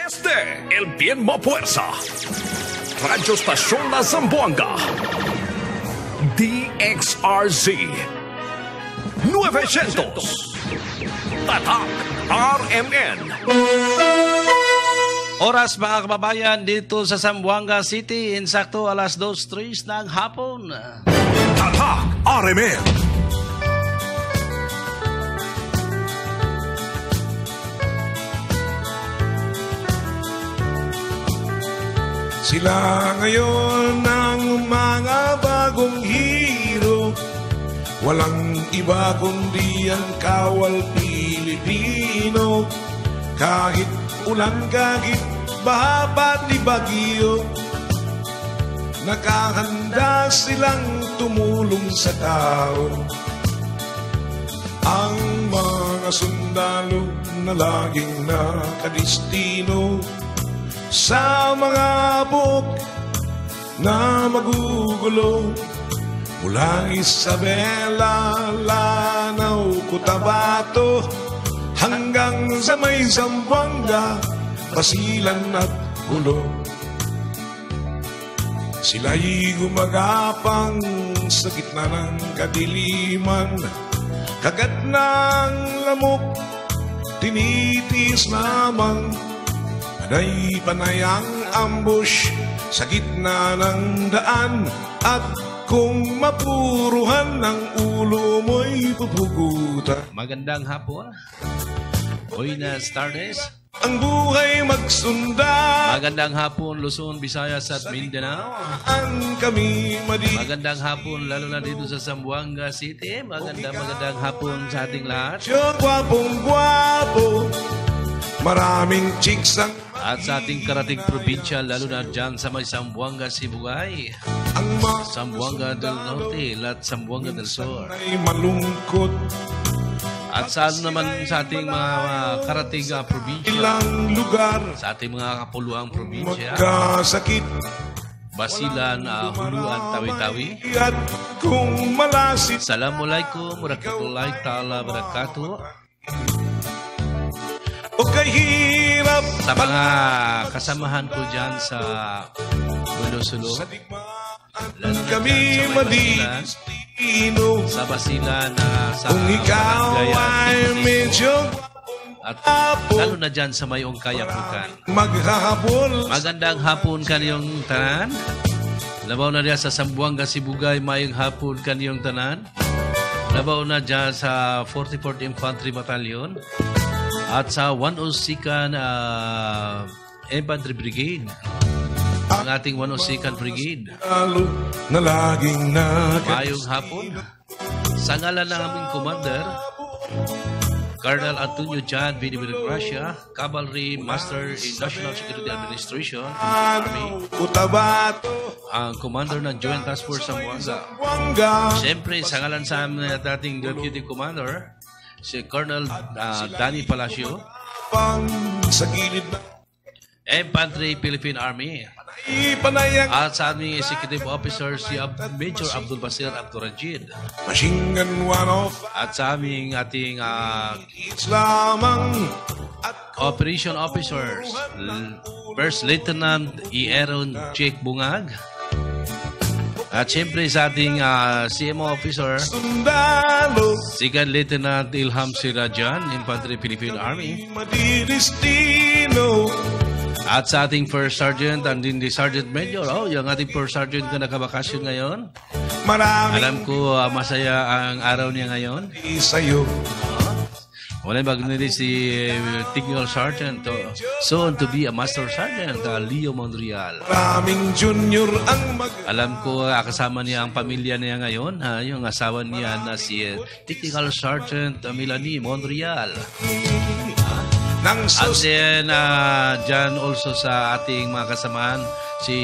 Este, el bien mo puersa. Radio Estación La Zamboanga. DXRZ 900. Tatak RMN. Oras mga kababayan dito sa Zamboanga City, insakto alas 2:03 ng hapon. Tatak RMN. Sila ngayon ang mga bagong hero. Walang iba kundi ang kawal Pilipino. Kahit ulan, kahit baha pati bagyo, nakahanda silang tumulong sa tao. Ang mga sundalo na laging nakadistino sa mga buk na magugulo. Mula Isabela, Lanao, Cotabato hanggang sa may Zamboanga, Basilan at Gulo. Sila'y gumagapang sa gitna ng kadiliman, kagat ng lamok, tinitiis lamang. Panay ang ambush sa gitna ng daan, at kung mapuruhan ng ulo mo'y pupugutan. Magandang hapon. Buenas tardes. Ang buhay magsundan. Magandang hapon Luzon, Visayas at Mindanao. Ang kami Magandang hapon lalo na dito sa Zamboanga City. Magandang hapon sa ating lahat. Gwapong-gwapo, maraming chicks ang at sa ating karating probinsya, lalo na dyan sa may Zamboanga, Sibugay, Zamboanga del Norte, at Zamboanga del Sur. ay malungkot. At sa ano naman sa ating mga karating probinsya, Ilang lugar sa ating mga kapuluang probinsya, magkasakit. Basilan, Huluan, Tawi-Tawi. At kung malasit Assalamualaikum warahmatullahi ta'ala wabarakatuh. o kahirap Sa mga kasamahan ko dyan sa Bulo-Sulo, lalo na kami dyan sa Basilan, madistino. sa Basilan, sa Kung ikaw ay medyo at lalo na dyan sa may Ongkaya Bukan. maghahabol Magandang hapon kaniyong tanan. Labaw na diyan sa Zamboanga, Sibugay, mayong hapon kaniyong tanan. Labaw na dyan sa 44th Infantry Battalion at sa 102nd Infantry Brigade. Ang ating 102nd Brigade. lalo na laging Mayong hapon. Sa ngalan ng aming commander, Colonel Antonio John Vinivigracia, Cavalry Master in National Security Administration, Army, Cotabato, ang commander ng Joint Task Force Zamboanga. Wanga, Siyempre, sa ngalan sa amin dating Deputy Commander, si Colonel Danny Palacio, pang sa gilid na Infantry Philippine Army. ipanayang At sa aming Executive Officer, si Major Abdul Basir Abdurajid. machine gun one off. At sa aming ating It's lamang at Operation Officers, First Lieutenant Aaron Jake Bungag. At siyempre sa ating CMO Officer, sundalo Second Lieutenant Ilham Sirajan, Infantry Philippine Army. madidistino. At sa ating First Sergeant, andin di Sergeant Major. Yung ating First Sergeant na nakabakasyon ngayon. Maraming Alam ko masaya ang araw niya ngayon. sa'yo. Wala bagnili si Technical Sergeant, soon to be a Master Sergeant, Leo Monreal. Maraming junior ang Alam ko kasama niya ang pamilya niya ngayon, yung asawa niya na si Technical Sergeant Melanie Monreal. ng At then, dyan also sa ating mga kasamahan, si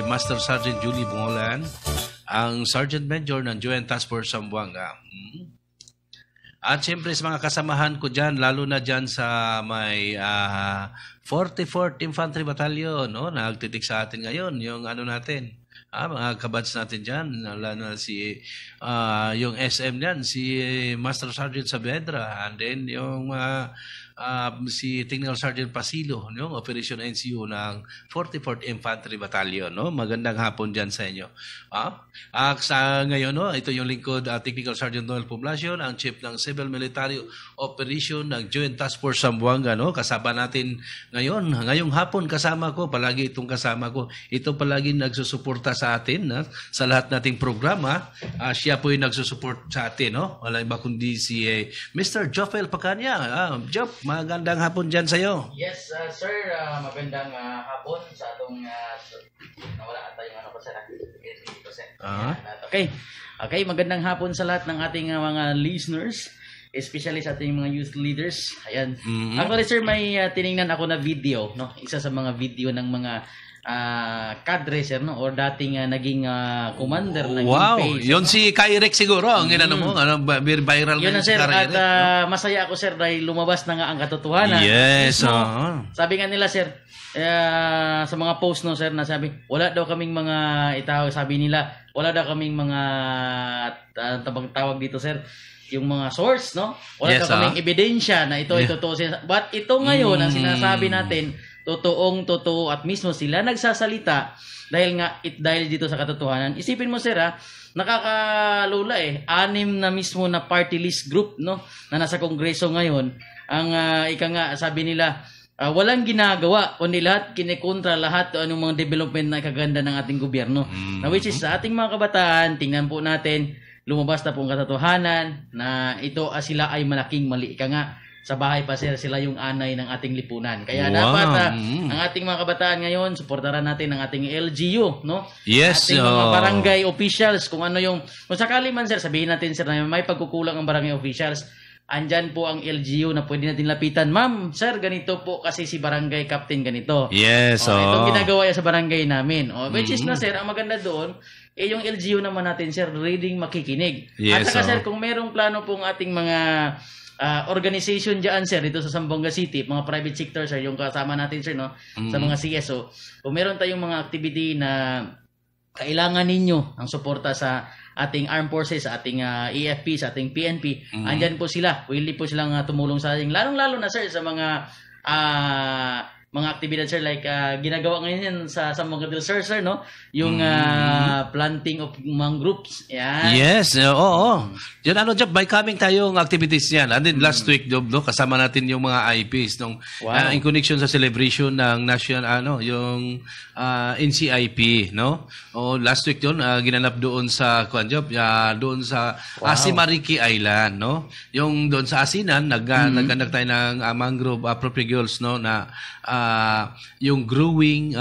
Master Sergeant Julie Bungolan, ang Sergeant Major ng Joint Task Force Zamboanga. At siyempre sa mga kasamahan ko dyan, lalo na dyan sa may 44th Infantry Battalion, no? Nagtitik sa atin ngayon, yung ano natin, mga kabads natin dyan, lalo na si, yung SM dyan, si Master Sergeant Saavedra, and then yung si Technical Sergeant Pasilo, no? Operation NCU ng 44th Infantry Battalion, no? Magandang hapon diyan sa inyo. Sa ngayon, no, ito yung lingkod Technical Sergeant Noel Poblacion, ang Chief ng Civil Military Operation ng Joint Task Force Zamboanga, no? Kasama natin ngayong hapon kasama ko, palagi itong kasama ko. Ito palagi nagsusuporta sa atin, sa lahat nating programa. Siya po yung nagsusuport sa atin, no? Wala iba kundi si Mr. Joffel Pacania. Joff, magandang hapon dyan sa'yo. Yes, sir. Magandang hapon sa atong nawala ata yung ano ko, sir. Okay, magandang hapon sa lahat ng ating mga listeners, especially sa ating mga youth leaders. Ayan. Actually, sir, may tiningnan ako na video, no? Isa sa mga video ng mga cadre, sir, no? Or dating naging commander ng UP. Yun si Kyrek siguro, ang inano mo, viral yun na, sir, Kyrek, at masaya ako, sir, dahil lumabas na nga ang katotohanan. Yes, Sabi nga nila, sir, sa mga post, no, sir, na sabi, wala daw kaming mga sabi nila, wala daw kaming mga tawag dito, sir, yung mga source, no? Wala daw kaming ebidensya na ito, but ito ngayon, ang sinasabi natin, totoo at mismo sila nagsasalita dahil dito sa katotohanan. Isipin mo, sir, nakakalula 6 na mismo na party list group, no, na nasa kongreso ngayon. Ang sabi nila, walang ginagawa kundi lahat kinikontra lahat anong mga development na kaganda ng ating gobyerno. Which is sa ating mga kabataan, tingnan po natin, lumabas na po ang katotohanan na ito sila ay malaking mali. Sa bahay pa, sir, sila yung anay ng ating lipunan. Kaya dapat ang ating mga kabataan ngayon, suportahan natin ang ating LGU, no? Yes. Ating mga barangay officials, kung sakali man, sir, sabihin natin, sir, na may pagkukulang ang barangay officials, andyan po ang LGU na pwede natin lapitan. Ma'am, sir, ganito po kasi si barangay captain ganito. Yes. Itong ginagawa niya sa barangay namin. Which is na, sir, ang maganda doon, yung LGU naman natin, sir, reading makikinig. Yes, at saka, sir, kung merong plano pong ating mga organization dyan, sir, dito sa Zamboanga City, mga private sector, sir, yung kasama natin, sir, no, sa mga CSO, kung meron tayong mga activity na kailangan ninyo ang suporta sa ating armed forces, sa ating EFP, sa ating PNP, andyan po sila, willing po silang tumulong sa ating, lalong-lalo na, sir, sa mga aktibidad, sir, like ginagawa ngayon yan sa Zamboanga del Sur, sir, no? Yung planting of mangroves. Yan. Yes, oo. Yan, Job, by coming tayong activities yan. And then last week, Job, no, kasama natin yung mga IPs in connection sa celebration ng national, yung NCIP, no? Last week yun, ginanap doon sa, Job, doon sa Asimariki Island, no? Yung doon sa Asinan, nagganap tayo ng mangrove propagules, no, na yung growing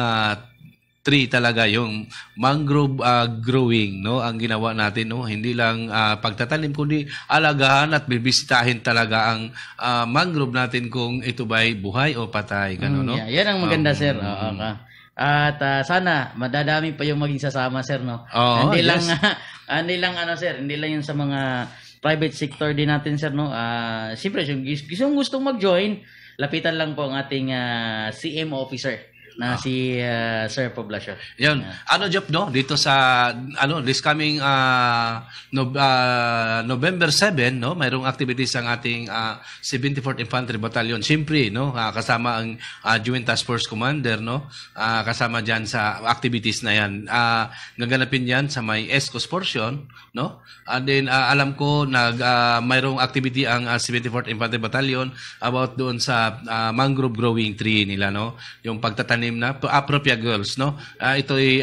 tree talaga, yung mangrove growing, no, ang ginawa natin, no, hindi lang pagtatanim kundi alagahan at bibisitahin talaga ang mangrove natin kung ito ba'y buhay o patay, gano'n, no? Yan ang maganda, sir. At sana madadami pa yung maging sasama, sir, no? Hindi lang sir, hindi lang yung sa mga private sector din natin, sir, no? Siyempre, yung gustong mag-join, lapitan lang po ang ating CM officer na si Sir Poblacion. Yan. Job, no? Dito sa this coming November 7, no, mayroong activities ang ating 74th Infantry Battalion. Siyempre, no, kasama ang Joint Task Force Commander, no, kasama diyan sa activities na yan. Gaganapin yan sa may ESCOS portion, no? And then alam ko mayroong activity ang 74th Infantry Battalion about doon sa mangrove growing tree nila, no? Yung pagtatanim na propagules, no? Ito'y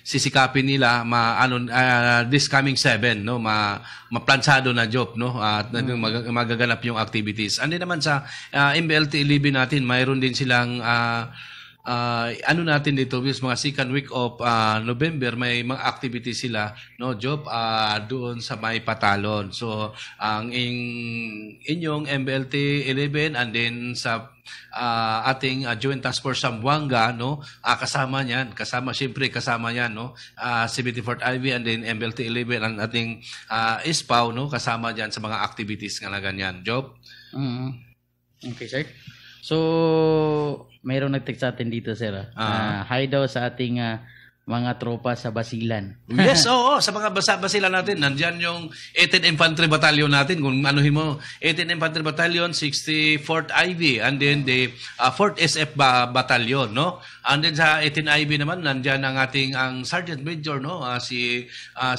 sisikapin nila this coming 7, no, maplansado na job, no, at magaganap yung activities. Andi naman sa MBLT 11 natin, mayroon din silang natin dito, mga second week of November, may mga activities sila, no, job, doon sa may Patalon. So ang inyong MBLT 11 and then sa ating Joint Task Force Zamboanga, no, kasama niyan, no, 74th IV and then MBLT 11 ang ating ISPAW, no, kasama diyan sa mga activities nga ganyan, job. Okay, sir. So mayroong nag-text sa atin dito, sir. Hi daw sa ating mga tropa sa Basilan. Yes, oo. Sa mga basa-basila natin, nandyan yung 18th Infantry Battalion natin. Kung anuhin mo, 18th Infantry Battalion, 64th IB, and then the 4th SF Battalion, no? And then sa 18 IB naman, nandyan ang ating ang Sergeant Major, no? Si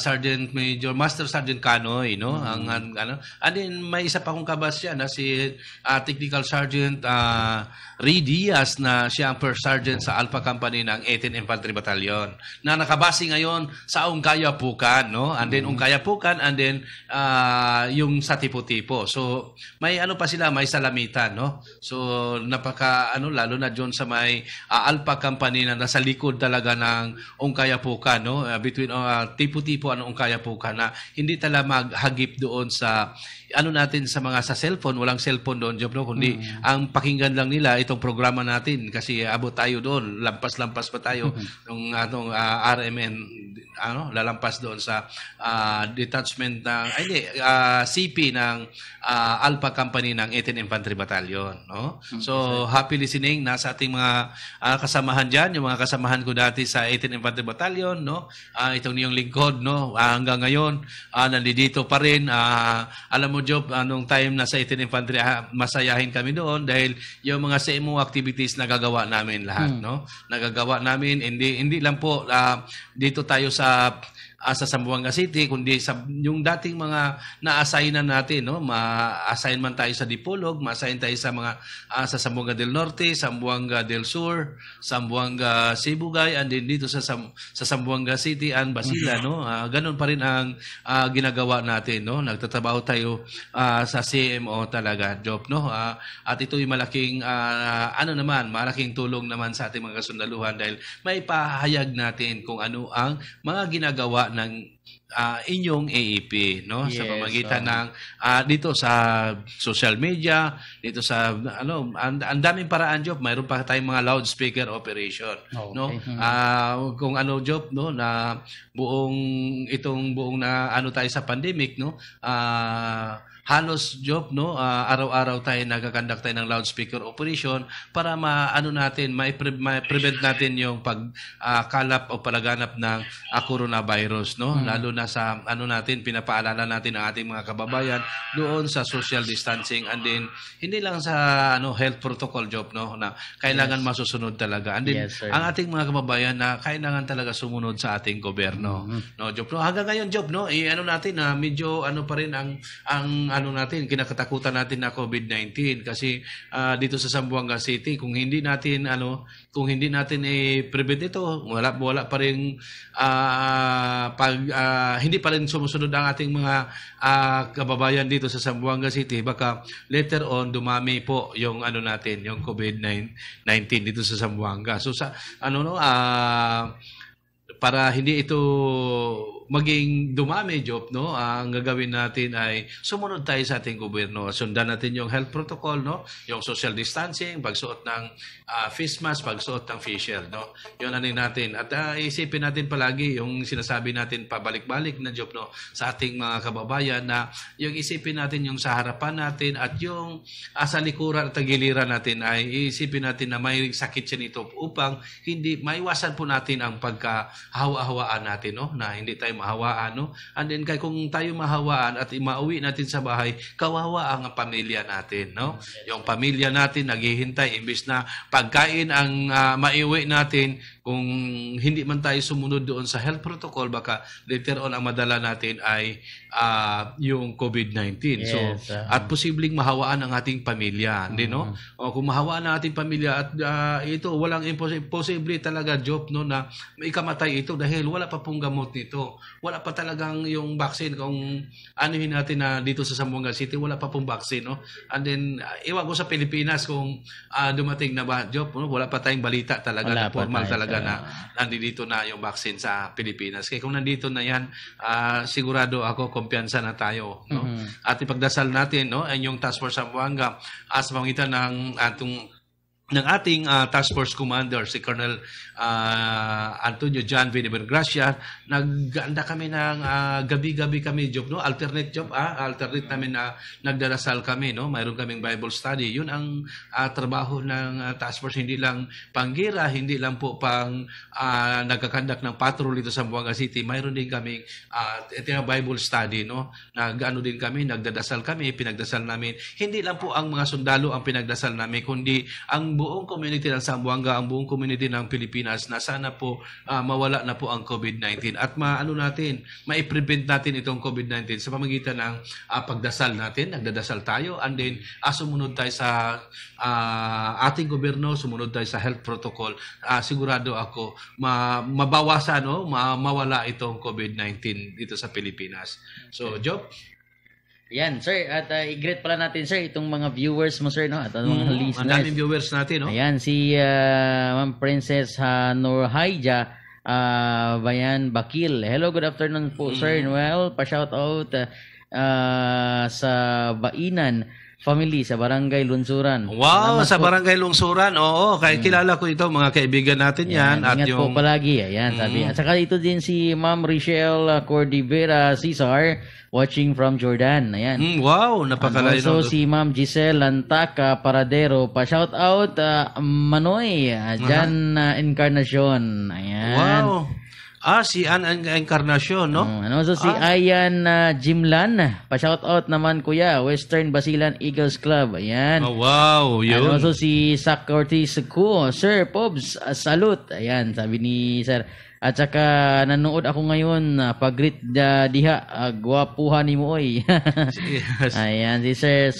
Sergeant Major, Master Sergeant Canoy, no? And then may isa pa kong kabas yan, si Technical Sergeant Ray Diaz, na siya ang First Sergeant sa Alpha Company ng 18th Infantry Battalion, na nakabase ngayon sa Ungkayapukan, no? And then Ungkayapukan, and then yung sa Tipo-Tipo. So may ano pa sila, may salamitan, no? So napaka lalo na diyon sa may Alpha Company na nasa likod talaga ng Ungkayapukan, no? Between Tipo-Tipo and Ungkayapukan, na hindi talaga maghagip doon sa natin sa mga sa cellphone, walang cellphone doon, job, no? Kundi ang pakinggan lang nila itong programa natin, kasi abot tayo doon, lampas-lampas pa tayo ng atong RMN, lalampas doon sa detachment ng CP ng Alpha Company ng 18th Infantry Battalion, no? So happy listening na sa ating mga kasamahan diyan, yung mga kasamahan ko dati sa 18th Infantry Battalion, no? Itong niyong lingkod, no? Hanggang ngayon nandito pa rin. Alam mo, Job, nung time na sa 18th Infantry, masayahin kami doon dahil yung mga CMO activities nagagawa namin lahat, no? Nagagawa namin, hindi lang po dito tayo sa Zamboanga City, kundi sa yung dating mga na-assignan natin, no? Ma-assign man tayo sa Dipolog, ma-assign tayo sa mga sa Zamboanga del Norte, Zamboanga del Sur, Zamboanga Sibugay, and then dito sa Zamboanga City and Basilan, no? Ganun pa rin ang ginagawa natin, no? Nagtatrabaho tayo sa CMO talaga, job, no? At ito'y malaking malaking tulong naman sa ating mga kasundaluhan dahil may pahayag natin kung ano ang mga ginagawa ng inyong AEP, no? Yes, sa pamagitan ng dito sa social media, dito sa ang daming paraan, job. Mayroon pa tayong mga loudspeaker operation, no? Kung job, no, na buong na tayo sa pandemic, no? Halos, job, no, araw-araw tayo nagkakandak tayo ng loudspeaker operation para prevent natin yung pagkalap o palaganap ng coronavirus, no? Lalo na sa natin, pinapaalala natin ang ating mga kababayan doon sa social distancing, and then hindi lang sa health protocol, job, no, na kailangan masusunod talaga. And then ang ating mga kababayan na kailangan talaga sumunod sa ating gobyerno, no, job, no? Hanggang ngayon, job, no, natin na medyo pa rin ang natin, kinakatakutan natin na COVID-19, kasi dito sa Zamboanga City, kung hindi natin i-prevent ito, wala pa rin hindi pa rin sumusunod ang ating mga kababayan dito sa Zamboanga City, baka later on dumami po yung natin, yung COVID-19 dito sa Zamboanga. So sa para hindi ito maging dumami, job, no? Ang gagawin natin ay sumunod tayo sa ating gobyerno. Sundan natin yung health protocol, no? Yung social distancing, pagsuot ng face mask, pagsuot ng face shield, no? Yun natin. At isipin natin palagi yung sinasabi natin pabalik-balik na, job, no? Sa ating mga kababayan, na yung isipin natin yung sa harapan natin at yung sa likuran at tagiliran natin ay isipin natin na may sakit siya nito upang hindi maiwasan po natin ang pagkahawa-hawaan natin, no? Na hindi tayo mahawaan, no? And then kung tayo mahawaan at mauwi natin sa bahay, kawawa ang pamilya natin, no? Yung pamilya natin naghihintay, imbis na pagkain ang maiuwi natin, kung hindi man tayo sumunod doon sa health protocol, baka later on ang madala natin ay yung COVID-19. Yes, so at posibleng mahawaan ang ating pamilya, hindi, no? O kung mahawaan ang ating pamilya at ito walang imposible talaga, job, no, na ikamatay ito dahil wala pa pong gamot nito. Wala pa talagang yung vaccine. Kung anuhin natin na dito sa Zamboanga City, wala pa pong vaccine, no? And then iwan ko sa Pilipinas kung dumating na ba, job, no? Wala pa tayong balita talaga na formal talaga na nandito na yung vaccine sa Pilipinas. Kaya kung nandito na yan, sigurado ako kumpiyansa na tayo, no? At ipagdasal natin, no, ay yung Task Force Zamboanga sa pamagitan ng atong ng ating task force commander, si Colonel Antonio John Villavergracia. Nag-anda kami ng gabi-gabi kami job, no? Alternate job, alternate namin na nagdarasal kami, no? Mayroon kaming Bible study. Yun ang trabaho ng task force, hindi lang panggira, hindi lang po pang nagkakandak ng patrol dito sa Zamboanga City. Mayroon din kaming Bible study, no? Nag-ano din kami, nagdadasal kami, pinagdasal namin. Hindi lang po ang mga sundalo ang pinagdasal namin, kundi ang buong community ng Zamboanga, ang buong community ng Pilipinas, na sana po mawala na po ang COVID-19 at mai-prevent natin itong COVID-19 sa pamamagitan ng pagdasal natin. Nagdadasal tayo, and then sumunod tayo sa ating gobyerno, sumunod tayo sa health protocol. Sigurado ako mabawasan, no? Mawala itong COVID-19 dito sa Pilipinas. So, Job? Yan, sir. At i-greet pala natin, sir, itong mga viewers mo, sir, no? At mga listeners. Ang daming viewers natin, no? Ayan, si Ma'am Princess Nurhaija Bayan Bakil. Hello, good afternoon po, sir. Well, pa-shout out sa Bainan family sa Barangay Lunsuran. Wow, sa Barangay Lunsuran. Oo, kilala ko ito, mga kaibigan natin yan. At ingat po palagi. Ayan, sabi. At saka ito din si Ma'am Richelle Cordivera Cesar, watching from Jordan. Ayan. Wow, napakalayo. Also si Ma'am Giselle Lantaca Paradero, pa-shout out Manoy, Jan Encarnacion. Ayan. Wow. Si Encarnacion, no? Also si Ayan Jimlan, pa-shout out naman kuya, Western Basilan Eagles Club. Ayan. Oh, wow, yun. And also si Sac Ortiz Ku, Sir Pobs, salute. Ayan, sabi ni Sir. At saka nanood ako ngayon, pag-greet diha, gwapuhan ni mo oy. Yes. Ayan, si Sir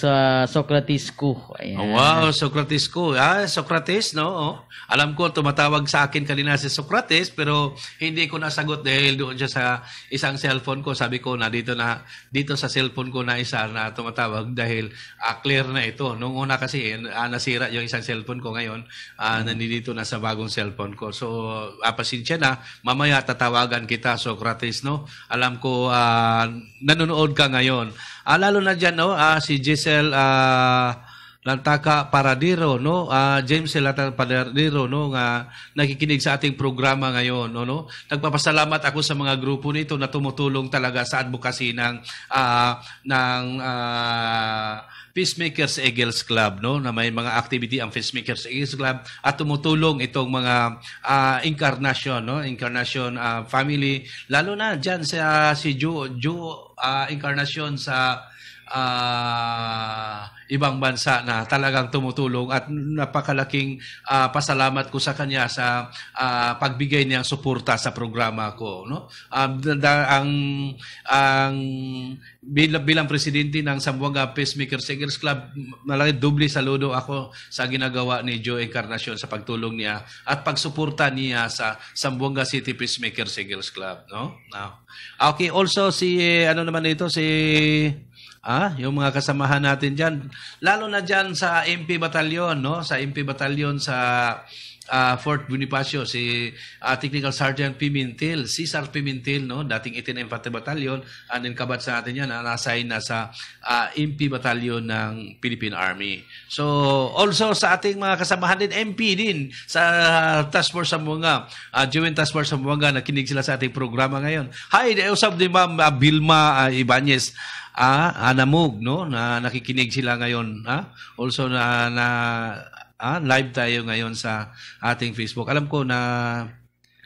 Socrates Ku. Ayan. Wow, Socrates Ku. Socrates, no? Alam ko, tumatawag sa akin kanina si Socrates, pero hindi ko nasagot dahil doon siya sa isang cellphone ko. Sabi ko na dito sa cellphone ko na isa na tumatawag dahil clear na ito. Nung una kasi, nasira yung isang cellphone ko ngayon, nandito na sa bagong cellphone ko. So, pasensya na. Mamaya tatawagan kita, Socrates, no? Alam ko nanonood ka ngayon. Lalo na dyan, no? Si Giselle Lantaca Paradero, no? James Lantaca Paradero, no? Nakikinig sa ating programa ngayon, no? Nagpapasalamat ako sa mga grupo nito na tumutulong talaga sa advocacy ng Peacemakers Eagles Club, no? Na may mga activity ang Peacemakers Eagles Club at tumutulong itong mga Encarnacion, no? Encarnacion family, lalo na diyan si Joe Encarnacion sa ibang bansa na talagang tumutulong at napakalaking pasalamat ko sa kanya sa pagbigay niyang suporta sa programa ko, no? Bilang presidente ng Zamboanga Peacemakers Eagles Club, malaki doble saludo ako sa ginagawa ni Joe Encarnacion sa pagtulong niya at pagsuporta niya sa Zamboanga City Peacemakers Eagles Club, no? Okay, also si yung mga kasamahan natin dyan. Lalo na dyan sa MP Batalyon, no? Sa MP Batalyon sa Fort Bonifacio, si Technical Sergeant Pimentel, Cesar Pimentel, no? Dating 18 Infantry Battalion, and then kabat sa natin yan, na-assign na sa MP Batalyon ng Philippine Army. So, also sa ating mga kasamahan din, MP din, sa Task Force Zamboanga, Joint Task Force Zamboanga, nakinig sila sa ating programa ngayon. Hi, usap ni Ma'am Vilma Ibanez, Anamug, no? Na nakikinig sila ngayon, Also live tayo ngayon sa ating Facebook. Alam ko na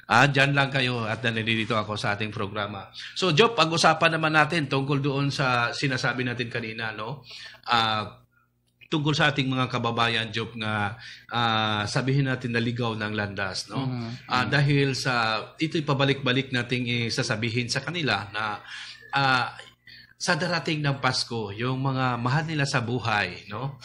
dyan lang kayo at nandito ako sa ating programa. So, Job, pag-usapan naman natin tungkol doon sa sinasabi natin kanina, no? Tungkol sa ating mga kababayan, Job, na sabihin natin naligaw ng landas, no? Dahil ito'y pabalik-balik nating sasabihin sa kanila na sa darating ng Pasko, yung mga mahal nila sa buhay, no?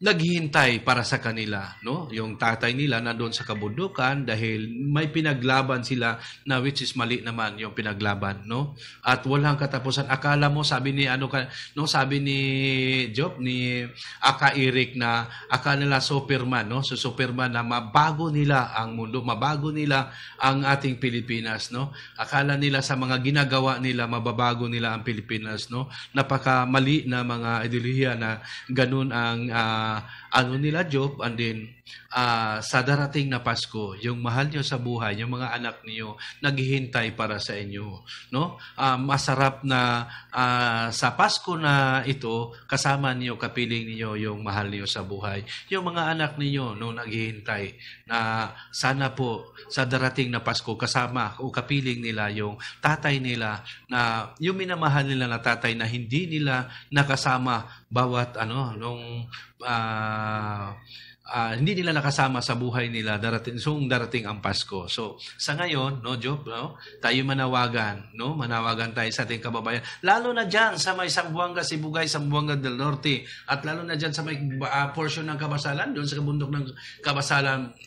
Naghihintay para sa kanila, no? Yung tatay nila nandoon sa kabundukan dahil may pinaglaban sila na which is mali naman yung pinaglaban, no? At walang katapusan. Akala mo sabi ni Job ni Aka Eric na akala nila Superman, no? So Superman na mabago nila ang mundo, mabago nila ang ating Pilipinas, no? Akala nila sa mga ginagawa nila mababago nila ang Pilipinas, no? Napaka mali na mga ideolohiya na ganun ang ano nila Job, and then sa darating na Pasko, yung mahal nyo sa buhay, yung mga anak niyo naghihintay para sa inyo, no? Masarap na sa Pasko na ito, kasama niyo, kapiling niyo yung mahal niyo sa buhay. Yung mga anak niyo no naghihintay na sana po sa darating na Pasko kasama o kapiling nila yung tatay nila, na yung minamahal nila na tatay na hindi nila nakasama bawat hindi nila nakasama sa buhay nila darating ang Pasko. So, sa ngayon, no, Job, no, tayo manawagan tayo sa ating kababayan. Lalo na dyan sa may Zamboanga, Sibugay, Zamboanga del Norte, at lalo na dyan sa may portion ng Kabasalan, doon sa kabundok ng Kabasalan,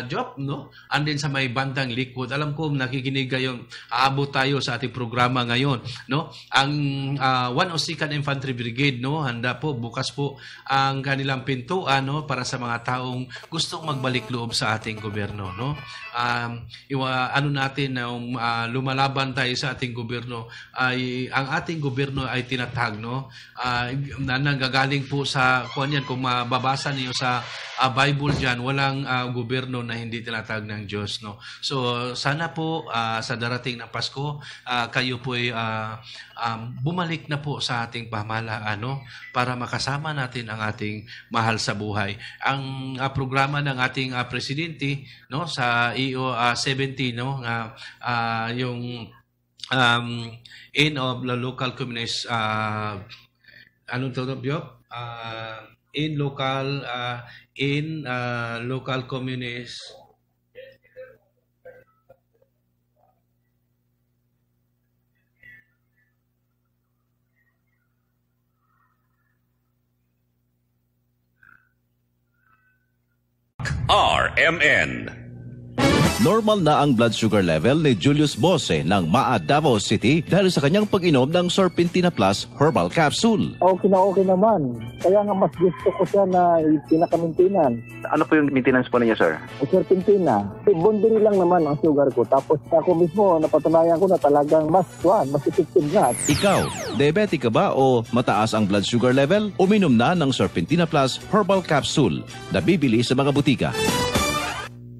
Job, no? And then sa may bandang Liquid. Alam ko, nakikinig kayong aabot tayo sa ating programa ngayon, no? Ang 102nd Infantry Brigade, no, handa po, bukas po ang kanilang pintuan, no, para sa mga taong gustong magbalik loob sa ating gobyerno, no? Lumalaban tayo sa ating gobyerno, ay ang ating gobyerno ay tinatag, no? Na nanggagaling po sa kung mababasa niyo sa Bible diyan, walang gobyerno na hindi tinatag ng Diyos, no? So sana po sa darating na Pasko, kayo po ay bumalik na po sa ating pamahalaan, no? Para makasama natin ang ating mahal sa buhay. Ang programa ng ating presidente, no, sa EO 17, no, yung end of the local communist local communist RMN. Normal na ang blood sugar level ni Julius Bose ng MAA Davao City dahil sa kanyang pag-inom ng Serpentina Plus Herbal Capsule. Okay na okay naman. Kaya nga mas gusto ko siya na pinaka-maintenance. Ano po yung maintenance po niya, sir? Serpentina. Bondiri lang naman ang sugar ko. Tapos ako mismo, napatunayan ko na talagang mas effective na. Ikaw, diabetic ka ba o mataas ang blood sugar level? Uminom na ng Serpentina Plus Herbal Capsule na bibili sa mga butika.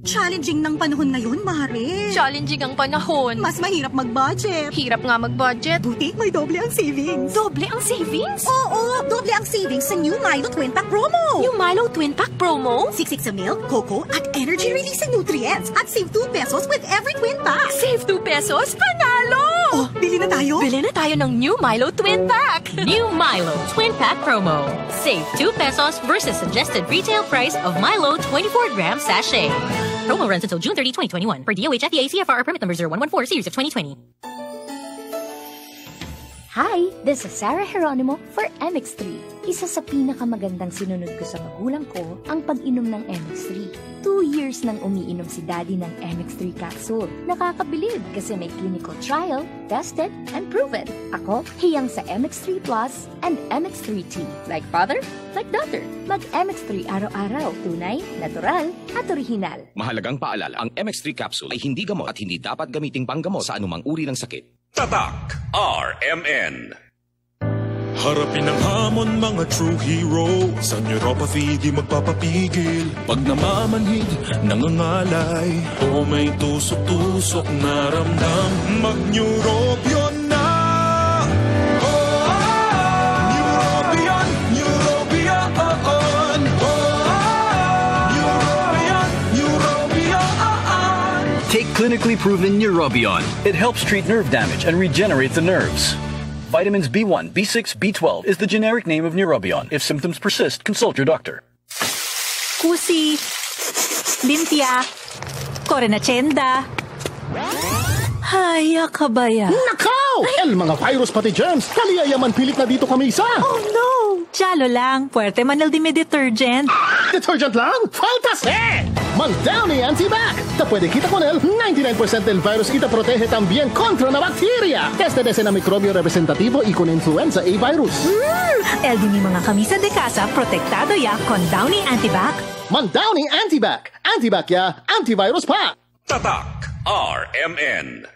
Challenging ng panahon ngayon, Mare. Challenging ang panahon. Mas mahirap mag-budget. Hirap nga mag-budget. Buti may doble ang savings. Doble ang savings? Oo, doble ang savings sa New Milo Twin Pack Promo. New Milo Twin Pack Promo? Siksik sa milk, cocoa, at energy-releasing nutrients. At save 2 pesos with every twin pack. Save 2 pesos? Panalo! Oh, bili na tayo? Bili na tayo ng New Milo Twin Pack. New Milo Twin Pack Promo. Save 2 pesos versus suggested retail price of Milo 24-gram sachet. Promo runs until June 30, 2021. Per DOH FDA CFR permit number 0114 series of 2020. Hi, this is Sarah Geronimo for MX3. Isa sa pinakamagandang sinunod ko sa magulang ko ang pag-inom ng MX3. 2 years nang umiinom si Daddy ng MX3 capsule. Nakakabilib kasi may clinical trial, tested, and proven. Ako, hiyang sa MX3 Plus and MX3 Tea. Like father, like daughter. Mag-MX3 araw-araw. Tunay, natural, at orihinal. Mahalagang paalala, ang MX3 capsule ay hindi gamot at hindi dapat gamiting panggamot sa anumang uri ng sakit. Tatak RMN. Harapin ang hamon, mga true hero. Sa neuropathy di magpapapigil. Pag namamanhid, nangangalay, o may tusok-tusok na ramdam, mag-Neurobion na. Neurobion, Neurobion. Neurobion. Take clinically proven Neurobion. It helps treat nerve damage and regenerate the nerves. Vitamins B1, B6, B12 is the generic name of Neurobion. If symptoms persist, consult your doctor. Kusi, limpia, korenachenda. Haya kabaya. Nakaw! El mga virus pati germs. Kaliyayaman pilit na dito kami isa. Oh no! Jalo lang. Puerte Manal Dime Detergent. Detergent lang? Faltas eh! Mandowny Antibac. Ta puede quita con él 99% del virus y te protege también contra la bacteria. Este es el microbio representativo y con influenza A virus. El di mi mga kamisa de casa protektado ya con Downy Antibac. Mandowny Antibac. Antibac ya, antivirus pa. Tatak RMN.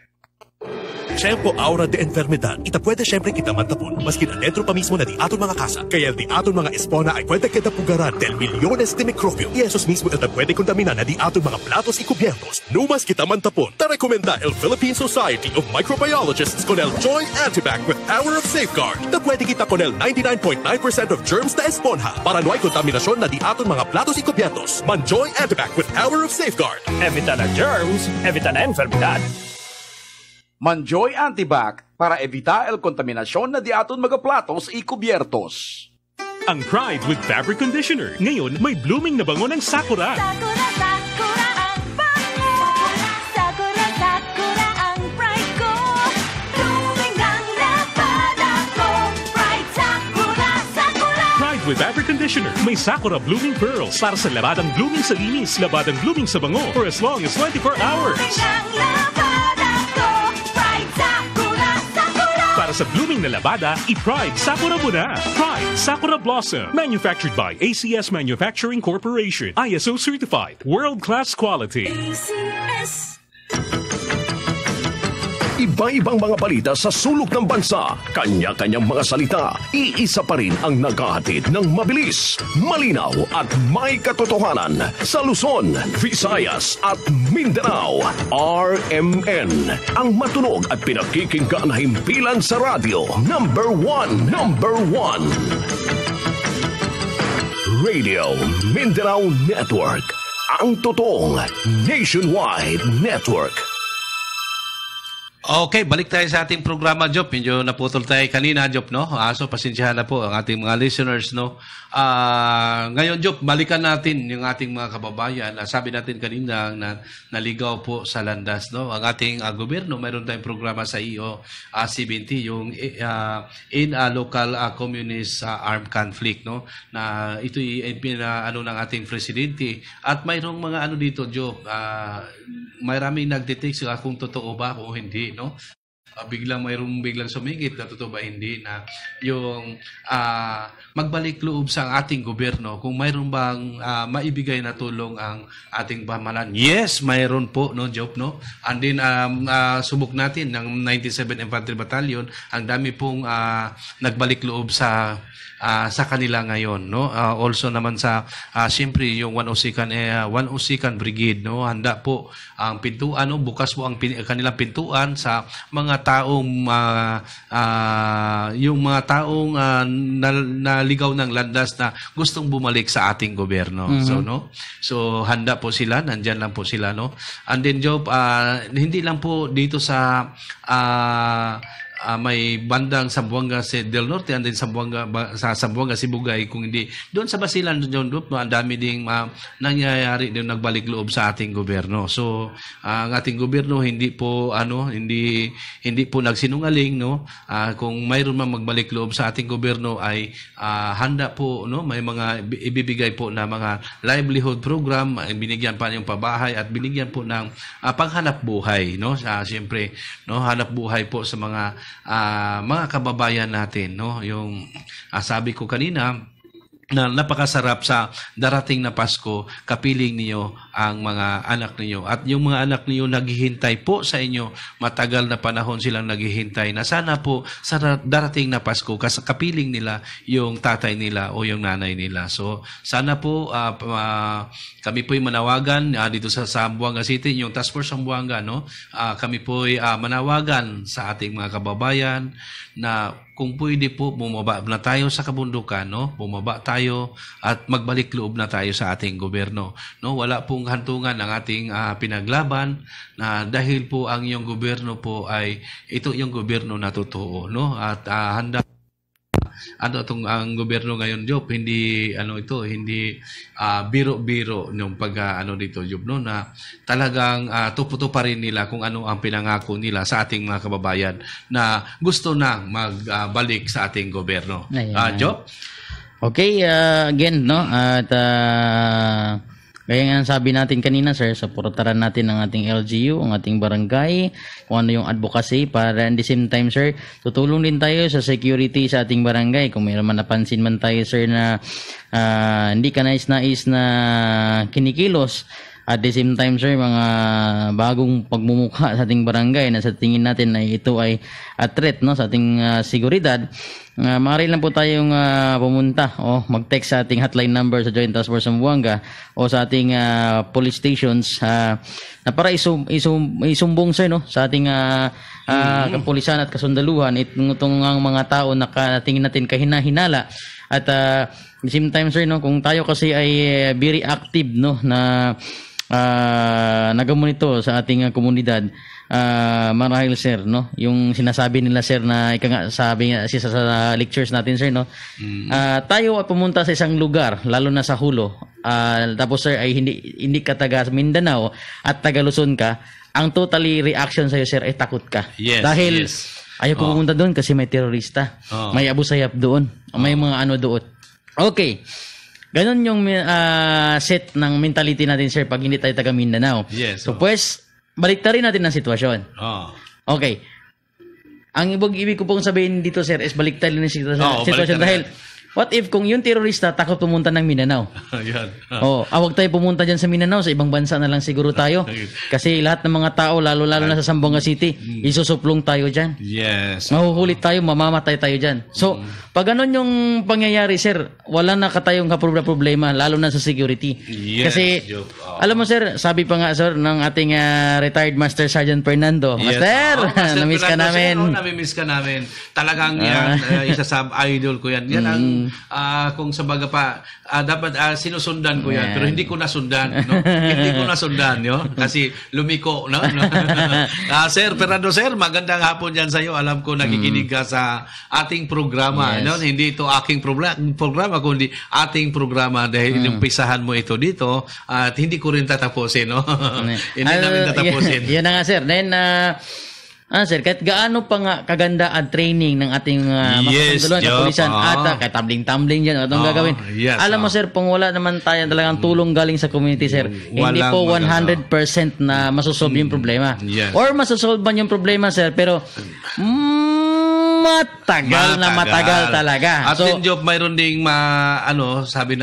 Tiempo aura de enfermedad, ita pwede siyempre kita mantapon, maskin adentro pa mismo na di aton mga kasa. Kaya di aton mga espona ay pwede kita pugaran del milyones de mikrobyo. Y esos mismo ita pwede kontaminan na di aton mga platos y cubiertos. Numas kita mantapon. Ta rekomenda el Philippine Society of Microbiologists con el Joy Antibac with Power of Safeguard. Ta pwede kita con el 99.9% of germs na esponja para no hay kontaminasyon na di aton mga platos y cubiertos. Man-Joy Antibac with Power of Safeguard. Evita na germs, evita na enfermedad. Man-Joy Antibac para evita el kontaminasyon na di aton mga platos y cubiertos. Ang Pride with Fabric Conditioner. Ngayon, may blooming na bango ng Sakura. Sakura, Sakura ang bango. Sakura, Sakura ang pride ko. Blooming ng labada ko. Pride, Sakura, Sakura. Pride with Fabric Conditioner. May Sakura Blooming Pearls para sa labadang blooming sa linis, labadang blooming sa bango for as long as 24 hours. Blooming ng labada ko. Pride, Sakura, Sakura. Para sa blooming na labada, i-Pride Sakura mo na. Pride Sakura Blossom. Manufactured by ACS Manufacturing Corporation. ISO certified. World-class quality. ACS. Iba-ibang mga balita sa sulok ng bansa, kanya-kanyang mga salita, iisa pa rin ang naghahatid ng mabilis, malinaw at may katotohanan sa Luzon, Visayas at Mindanao. RMN, ang matunog at pinakikinggan na himpilan sa radyo. Number one. Radio Mindanao Network, ang totoong nationwide network. Okay, balik tayo sa ating programa, Job. Medyo naputol tayo kanina, Job, no? So, pasensyahan na po ang ating mga listeners, no? Ngayon, Job, balikan natin yung ating mga kababayan. Sabi natin kanina na naligaw po sa landas, no? Ang ating gobyerno, mayroon tayong programa sa EO 70, yung in a local communist armed conflict, no? Na ito'y ano ng ating presidente. At mayroong mga ano dito, Job, maraming nagdetect sila kung totoo ba o hindi, no? Biglang sumingit na totoo ba hindi na yung magbalik loob sa ating gobyerno kung mayroon bang maibigay na tulong ang ating pamahalaan. Yes, mayroon po, no, Job, no? And then subok natin ng 97 Infantry Battalion, ang dami pong nagbalik loob sa kanila ngayon, no? Also naman sa siyempre yung 102nd Brigade, no? Handa po ang pintuan, no? Bukas po ang kanilang pintuan sa mga taong yung mga taong naligaw ng landas na gustong bumalik sa ating gobyerno. Mm-hmm. So handa po sila, nandiyan lang po sila, no? And then, Job, hindi lang po dito sa may bandang Zamboanga del Norte and then sa Zamboanga Sibugay, kung hindi doon sa Basilan doon, ang dami ding nangyayari doon, nagbalik loob sa ating gobyerno. So ang ating gobyerno hindi po nagsinungaling, no? Kung mayroon man magbalik loob sa ating gobyerno ay handa po, no? May mga ibibigay po na mga livelihood program, binigyan pa yung pabahay at binigyan po ng panghanap buhay, no? Siyempre, no, hanap buhay po sa mga kababayan natin, no? Yung sabi ko kanina na napakasarap sa darating na Pasko, kapiling niyo ang mga anak niyo. At yung mga anak niyo naghihintay po sa inyo, matagal na panahon silang naghihintay na sana po sa darating na Pasko, kapiling nila yung tatay nila o yung nanay nila. So, sana po kami po'y manawagan dito sa Zamboanga City, yung Task Force Zamboanga, no? Kami po'y manawagan sa ating mga kababayan na kung pwede po, bumaba na tayo sa kabundukan, no? Bumaba tayo at magbalik loob na tayo sa ating gobyerno, no? Wala pong hantungan ang ating pinaglaban na dahil po ang iyong gobyerno po ay ito yung gobyerno na totoo, no? At handa ang gobyerno ngayon, Job, hindi biro-biro ng dito, Job, no, na talagang tuputuparin nila kung ano ang pinangako nila sa ating mga kababayan na gusto na magbalik sa ating gobyerno. Job? Okay, again, no, at gaya nga sabi natin kanina, sir, supportaran natin ang ating LGU, ang ating barangay, kung ano yung advocacy, para at the same time, sir, tutulong din tayo sa security sa ating barangay. Kung mayroon man napansin man tayo, sir, na hindi ka nais na kinikilos At the same time, sir, mga bagong pagmumukha sa ating barangay na sa tingin natin ay ito ay threat, no, sa ating seguridad, maaari lang po tayong pumunta o mag-text sa ating hotline number sa Joint Task Force Zamboanga o sa ating police stations na para isumbong, sir, no, sa ating kapulisan at kasundaluhan itong mga tao na tingin natin kahina-hinala. At at the same time, sir, no, kung tayo kasi ay very active, no, na nagamonito sa ating komunidad, marahil, sir, no, yung sinasabi nila, sir, na sabi nga sa lectures natin, sir, no, tayo ay pumunta sa isang lugar, lalo na sa Hulo, tapos, sir, ay hindi ka taga Mindanao at taga Luzon ka, ang totally reaction sa'yo, sir, ay takot ka. Dahil ayaw ko pumunta doon kasi may terorista, may Abu Sayyaf doon, may mga ano doon. Okay. Ganon yung set ng mentality natin, sir, pag hindi tayo taga Mindanao. So, pues, baliktarin natin ang sitwasyon. Okay. Ang ibig ko pong sabihin dito, sir, is baliktarin ang sitwasyon dahil what if kung yung terorista takot pumunta ng Mindanao? Awag tayo pumunta dyan sa Mindanao, sa ibang bansa na lang siguro tayo. Kasi lahat ng mga tao, lalo-lalo na sa Zamboanga City, isusuplong tayo dyan. Mahuhulit tayo, mamamatay tayo dyan. So, pag ganon yung pangyayari, sir, wala na katayong problema, lalo na sa security. Kasi, alam mo, sir, sabi pa nga, sir, ng ating retired Master Sergeant Fernando. Master, na-miss ka namin. Nami-miss ka namin. Talagang yan, isa sa idol ko yan. Yan ang kung sa baga pa dapat sinusundan ko yan, pero hindi ko nasundan, no? Hindi ko nasundan, no? Kasi lumiko, no? Sir Fernando, sir, magandang hapon diyan sa iyo. Alam ko nakikinig ka sa ating programa, no? Hindi ito aking programa kundi ating programa dahil inumpisahan mo ito dito at hindi ko rin tatapusin, no? Hindi namin tatapusin. Yan na nga, sir. Then sir, kahit gaano pa nga kaganda ang training ng ating makasunduluan sa pulisan at kahit tumbling-tumbling dyan, anong gagawin? Alam mo, sir, kung wala naman tayo talagang tulong galing sa community, sir, hindi po 100% na masosolve yung problema. Or masosolve man yung problema, sir, pero matagal talaga. At so, Job, mayroon ding sabi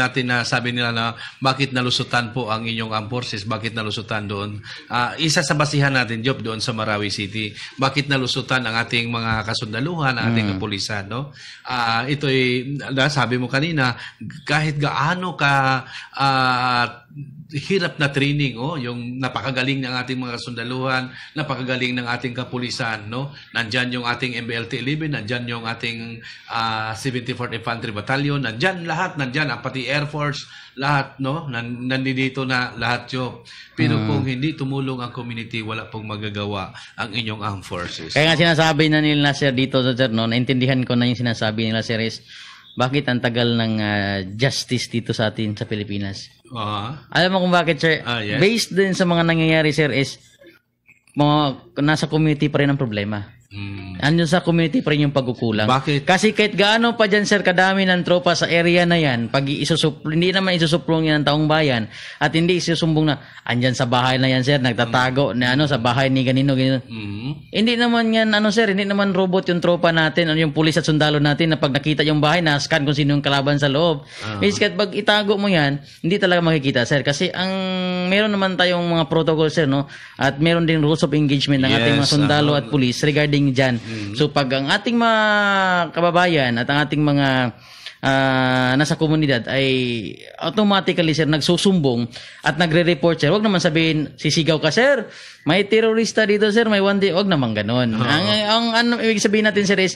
nila na bakit nalusutan po ang inyong armed forces, bakit nalusutan doon. Isa sa basihan natin, Job, doon sa Marawi City. Bakit nalusutan ang ating mga kasundaluhan, ang ating kapulisan, no? Ito'y, sabi mo kanina, kahit gaano ka hirap na training, yung napakagaling ng ating mga kasundaluhan, napakagaling ng ating kapulisan, no? Nandyan yung ating MBLT-11, nandyan yung ating 74th Infantry Battalion, nandyan lahat, nandyan ang pati Air Force, lahat, no? Nandito na lahat yun. Pero kung hindi tumulong ang community, wala pong magagawa ang inyong armed forces. Kaya nga sinasabi na nila, sir, dito, sir, no? Naintindihan ko na yung sinasabi nila, sir, is bakit ang tagal ng justice dito sa atin sa Pilipinas? Alam mo kung bakit, sir? Based din sa mga nangyayari, sir, is nasa community pa rin ang problema. Andun sa community pa rin yung pagkukulang. Bakit? Kasi kahit gaano pa dyan, sir, kadami ng tropa sa area na yan, pag hindi naman isusuplong yan ng taong bayan at hindi isusumbong na andyan sa bahay na yan, sir, nagtatago na sa bahay ni ganino. Hindi naman yan, sir, hindi naman robot yung tropa natin, yung pulis at sundalo natin na pag nakita yung bahay, na-scan kung sino yung kalaban sa loob. Means kahit pag itago mo yan, hindi talaga makikita, sir. Kasi meron naman tayong mga protocol, sir, no? At meron din rules of engagement ng ating mga sundalo at pulis regarding dyan. So pag ang ating mga kababayan at ang ating mga nasa komunidad ay automatically, sir, nagsusumbong at nagre-report, sir, wag naman sabihin sisigaw ka, sir, may terorista dito, sir, may one day, wag naman ganon. Ang ibig sabihin natin, sir, is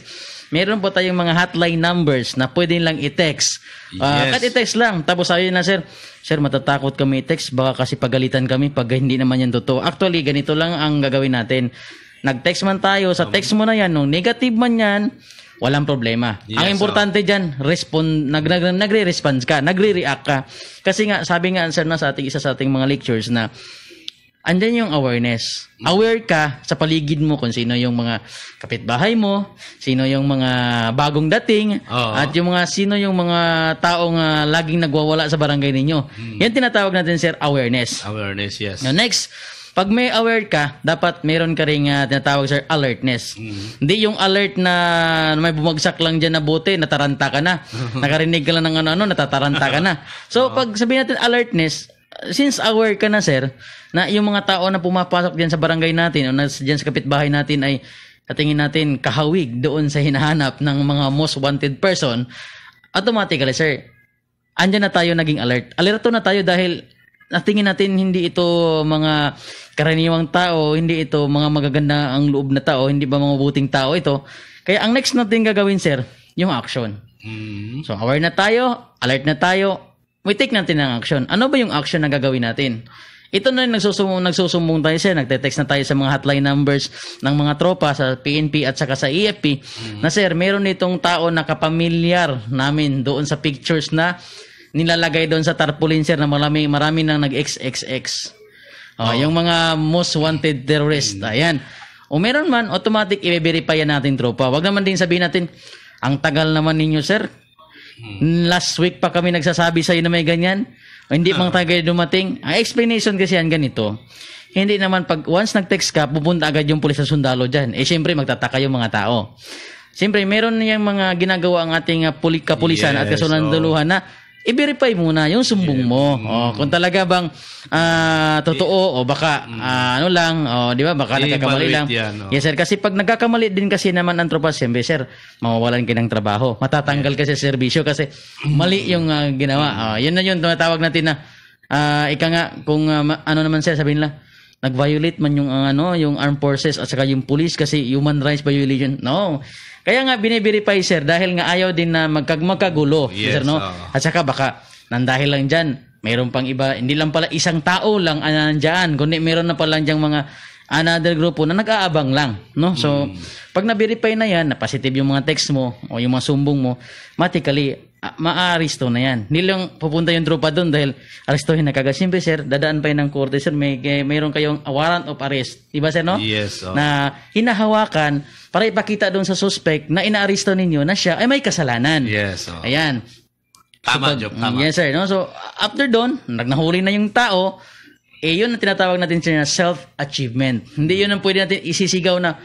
meron po tayong mga hotline numbers na pwede lang i-text. Kahit i-text lang, tapos sabi na, sir, matatakot kami i-text, baka kasi pagalitan kami pag hindi naman yan totoo. Actually, ganito lang ang gagawin natin. Nag-text man tayo, sa text mo na yan, nung negative man yan, walang problema. Ang importante dyan, nagre-response ka, nagre-react ka. Kasi nga, sabi nga, sir, sa isa sa ating mga lectures na andyan yung awareness. Aware ka sa paligid mo kung sino yung mga kapitbahay mo, sino yung mga bagong dating, at yung sino yung mga taong laging nagwawala sa barangay ninyo. Yan tinatawag natin, sir, awareness. Awareness, yes. Now, next, pag may aware ka, dapat meron ka rin tinatawag, sir, alertness. Hindi yung alert na may bumagsak lang dyan na bote, nataranta ka na. Nakarinig ka lang ng natataranta ka na. So, pag sabihin natin alertness, since aware ka na, sir, na yung mga tao na pumapasok diyan sa barangay natin o diyan sa kapitbahay natin ay katingin natin kahawig doon sa hinahanap ng mga most wanted person, automatically, sir, andyan na tayo naging alert. Alerto na tayo dahil natingin natin hindi ito mga karaniwang tao, hindi ito mga magaganda ang loob na tao, hindi ba mga buting tao ito. Kaya ang next natin gagawin, sir, yung action. So, aware na tayo, alert na tayo, we take natin ang action. Ano ba yung action na gagawin natin? Ito na yung nagsusumbong tayo, sir. Nagte-text na tayo sa mga hotline numbers ng mga tropa sa PNP at saka sa EFP na, sir, meron itong tao na kapamilyar namin doon sa pictures na nilalagay doon sa tarpaulin, sir, na marami nang nag-XXX. Yung mga most wanted terrorist. Ayan. O meron man, automatic i-verify natin tropa. Wag naman din sabihin natin, ang tagal naman ninyo, sir. Last week pa kami nagsasabi sa'yo na may ganyan. O hindi pang tagal dumating. Ang explanation kasi yan ganito. Hindi naman pag once nag-text ka, pupunta agad yung pulis sa sundalo dyan. Siyempre magtataka yung mga tao. Siyempre meron yung mga ginagawa ang ating kapulisan at kasundaluhan na i-verify muna yung sumbong mo. Kung talaga bang totoo o baka di ba? Baka nagkakamali lang. Yes, sir. Kasi pag nagkakamali din kasi naman ang tropa, siyempre, sir, mawawalan ka ng trabaho. Matatanggal ka sa serbisyo kasi mali yung ginawa. Yun na yun, tumatawag natin na ika nga, kung ano naman, sir, sabihin nila, nag-violate man yung yung armed forces at saka yung police kasi human rights violation. No. Kaya nga bine-verify, sir, dahil nga ayaw din na magkagulo, sir, no? At saka baka nandahil lang dyan, mayroon pang iba, hindi lang pala isang tao lang nandyan, kundi meron na pala dyan mga another grupo na nag-aabang lang, no? So, pag na-verify na yan, na positive yung mga text mo o yung mga sumbong mo, automatically, ma-aristo na yan. Hindi lang pupunta yung tropa doon dahil arestohin na kagad. Siyempre, sir, dadaan pa yun ng korte, sir, mayroon kayong warrant of arrest. Diba, sir, no? Yes. Na hinahawakan para ipakita doon sa suspect na inaaresto ninyo na siya ay may kasalanan. Yes. Ayan. Tama, Job. Tama. Yes, sir. No? So, after doon, nahuli na yung tao, yun ang tinatawag natin siya na self-achievement. Hindi yun ang pwede natin isisigaw na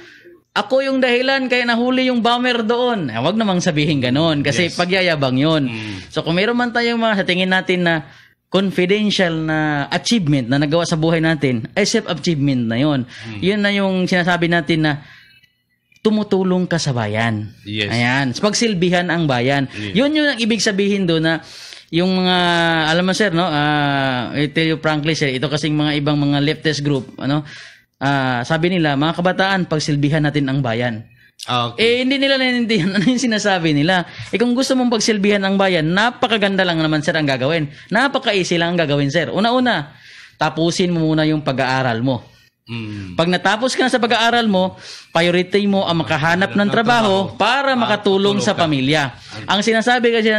ako yung dahilan kaya nahuli yung bomber doon. Huwag namang sabihin gano'n kasi pagyayabang yun. So kung meron man tayong mga sa tingin natin na confidential na achievement na nagawa sa buhay natin, ay self-achievement na yun. Yun na yung sinasabi natin na tumutulong ka sa bayan. Yes. Ayan. Pagsilbihan ang bayan. Yun yung ibig sabihin doon na yung mga, alam mo, sir, no? I tell you frankly, sir, ito kasing mga ibang mga leftist group, sabi nila, mga kabataan, pagsilbihan natin ang bayan. Okay. Hindi nila naiintindihan ano yung sinasabi nila. Kung gusto mong pagsilbihan ang bayan, napakaganda lang naman, sir, ang gagawin. Napaka-easy lang ang gagawin, sir. Una-una, tapusin mo muna yung pag-aaral mo. Pag natapos ka na sa pag-aaral mo, priority mo ang makahanap ng trabaho para makatulong sa pamilya. Ang sinasabi kasi,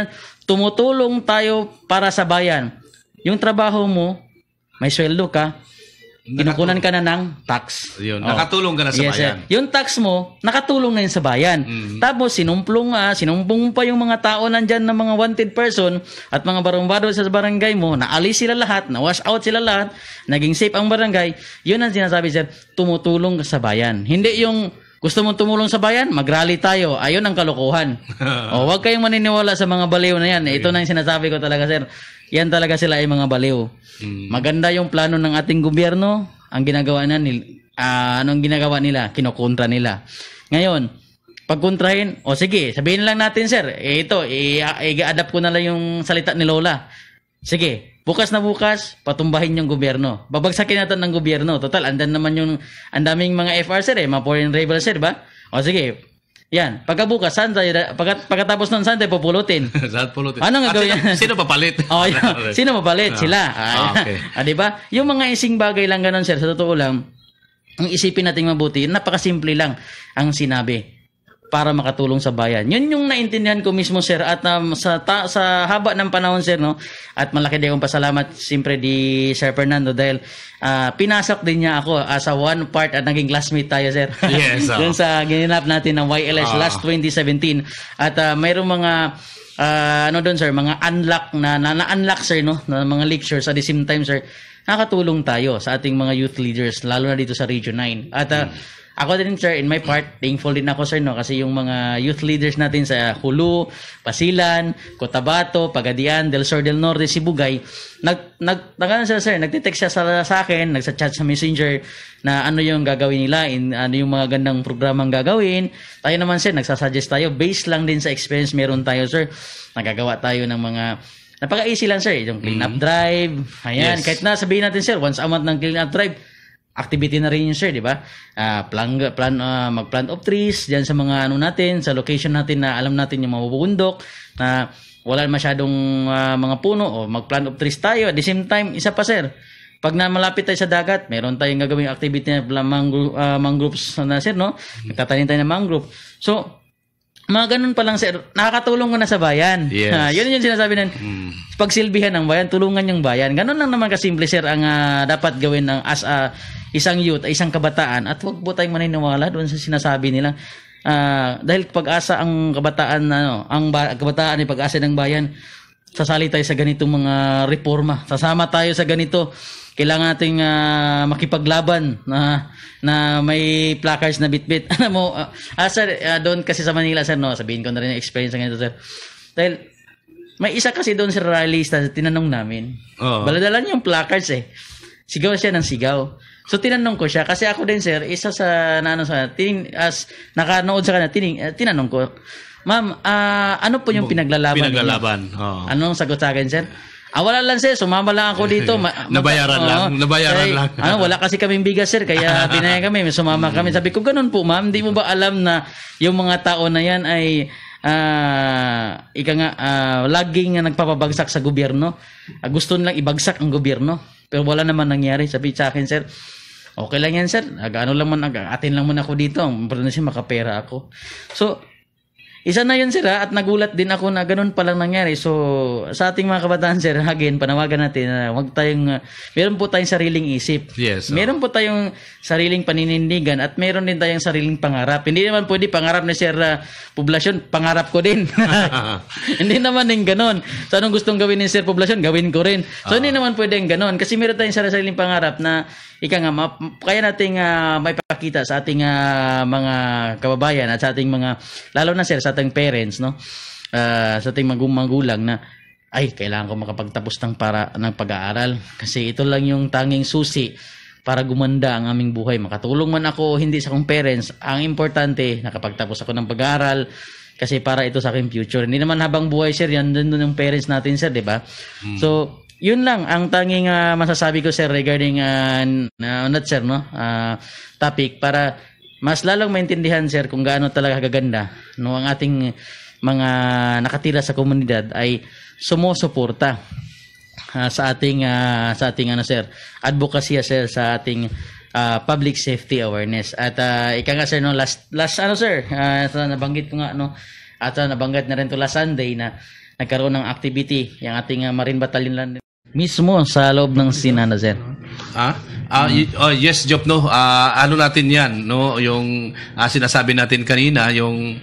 tumutulong tayo para sa bayan. Yung trabaho mo, may sweldo ka, kinukunan ka na ng tax. Yun, nakatulong ka na sa bayan. Yung tax mo, nakatulong na yun sa bayan. Tapos, sinumbong pa yung mga tao nandyan na mga wanted person at mga barumbado sa barangay mo, naalis sila lahat, na-wash out sila lahat, naging safe ang barangay. Yun ang sinasabi, sir, tumutulong ka sa bayan. Hindi yung gusto mong tumulong sa bayan, mag-rally tayo. Ayun ang kalokohan. Huwag kayong maniniwala sa mga baliw na yan. Ito na yung sinasabi ko talaga, sir. Yan talaga sila ay mga baliw. Maganda yung plano ng ating gobyerno. Ang ginagawa anong ginagawa nila? Kinokontra nila. Ngayon, pagkontrahin, sige, sabihin lang natin, sir, ito, i-adapt ko na lang yung salita ni Lola. Sige, bukas na bukas, patumbahin yung gobyerno. Babagsakin natin ng gobyerno. Total, ang daming mga FR, sir, mga foreign rebels, sir, ba? Sige, yan. Pagkabukas, pagkatapos nun, saan tayo pupulutin? Saan pulutin? Anong gagawin? Sino papalit? Sino papalit? Sila. Okay. Diba? Yung mga ising bagay lang ganun, sir, sa totoo lang, ang isipin natin mabuti, napakasimple lang ang sinabi para makatulong sa bayan. Yun yung naintindihan ko mismo, sir, at sa haba ng panahon, sir, no? At malaki din akong pasalamat siyempre di Sir Fernando dahil pinasok din niya ako as a one part at naging classmate tayo, sir. Yes. Dun sa ginanap natin ng YLS last 2017. At mayroong mga doon, sir, mga unlock na-unlock, sir, no? Na mga lectures at the same time, sir, nakatulong tayo sa ating mga youth leaders lalo na dito sa Region 9. At ako din sir, in my part, thankful din ako sir, no, kasi yung mga youth leaders natin sa Hulu, Pasilan, Cotabato, Pagadian, Del Sur, Del Norte, Sibugay, nagtitext siya sa akin, nagsa-chat sa Messenger na ano yung gagawin nila, ano yung mga gandang programang gagawin. Tayo naman sir, nagsasuggest tayo, based lang din sa experience meron tayo sir, nagagawa tayo ng mga napaka-easy lang sir, yung clean up drive. Ayan, kahit na sabihin natin sir, once a month ng clean up drive, activity na rin yun sir, di ba? Mag-plant of trees diyan sa mga ano natin, sa location natin na alam natin yung mabubundok, na wala masyadong mga puno, o mag-plant of trees tayo. At the same time, isa pa sir, pag na malapit tayo sa dagat, meron tayong gagawing activity na mangroves na sir, no? Magtatanim tayo ng mangrove. So, mga ganun pa lang sir, nakakatulong ko na sa bayan. Yes. Yun yung sinasabi ng pagsilbihan ng bayan, tulungan yung bayan. Ganun lang naman kasimple sir ang dapat gawin ng as isang youth, isang kabataan, at huwag po tayong maniniwala doon sa sinasabi nila. Dahil pag-asa ang kabataan, kabataan ay pag-asa ng bayan, sasali tayo sa ganitong mga reforma. Sasama tayo sa ganito. Kailangan nating makipaglaban na may placards na bitbit. Ano mo, sir, doon kasi sa Manila, sir, no, sabihin ko na rin yung experience ng ganito, sir. Dahil may isa kasi doon, sir, rallyista, tinanong namin. Baladala niya yung placards eh. Sigaw siya ng sigaw. So tinanong ko siya kasi ako din sir, isa sa nakanood sa kanya, tinanong ko, ma'am, ano po yung pinaglalaban? Anong sagot sa akin sir? Wala lang sir, sumama lang ako dito. Nabayaran lang. Wala kasi kaming bigas sir, kaya pinaya kami, sumama kami. Sabi ko, ganun po ma'am, di mo ba alam na yung mga tao na yan ay laging nagpapabagsak sa gobyerno. Gusto nilang ibagsak ang gobyerno, pero wala naman nangyari. Sabi sa akin sir, okay lang yan sir, atin lang muna ako dito, importante makapera ako. So isa na yun sir, at nagulat din ako na ganun palang nangyari. So sa ating mga kabataan sir, again, panawagan natin na huwag tayong, meron po tayong sariling isip. Yes. Meron po tayong sariling paninindigan, at meron din tayong sariling pangarap. Hindi naman pwede pangarap na sir poblasyon, pangarap ko din. Hindi naman din ganun. So anong gustong gawin ni sir poblasyon, gawin ko rin. So hindi naman pwedeng ganun, kasi meron tayong sariling pangarap na kaya nating may pakita sa ating mga kababayan at sa ating mga, lalo na sir, sa ating parents, no? Sa ating magulang na, kailangan ko makapagtapos ng pag-aaral. Kasi ito lang yung tanging susi para gumanda ang aming buhay. Makatulong man ako, hindi sa akong parents. Ang importante, nakapagtapos ako ng pag-aaral, kasi para ito sa aking future. Hindi naman habang buhay, sir, yan doon yung parents natin, sir, di ba? So, yun lang ang tanging masasabi ko sir regarding sir, no, topic, para mas lalong maintindihan sir kung gaano talaga kaganda, no, ang ating mga nakatira sa komunidad ay sumusuporta sa ating sir, advocacy sir, sa ating public safety awareness. At sir, no, last sir, nabanggit ko nga, no, at nabanggit na rin to last Sunday na nagkaroon ng activity yung ating Marine Battalion lang mismo sa loob ng Sinana, sir. Yes, Job, no. Ano natin 'yan, no, yung sinasabi natin kanina, yung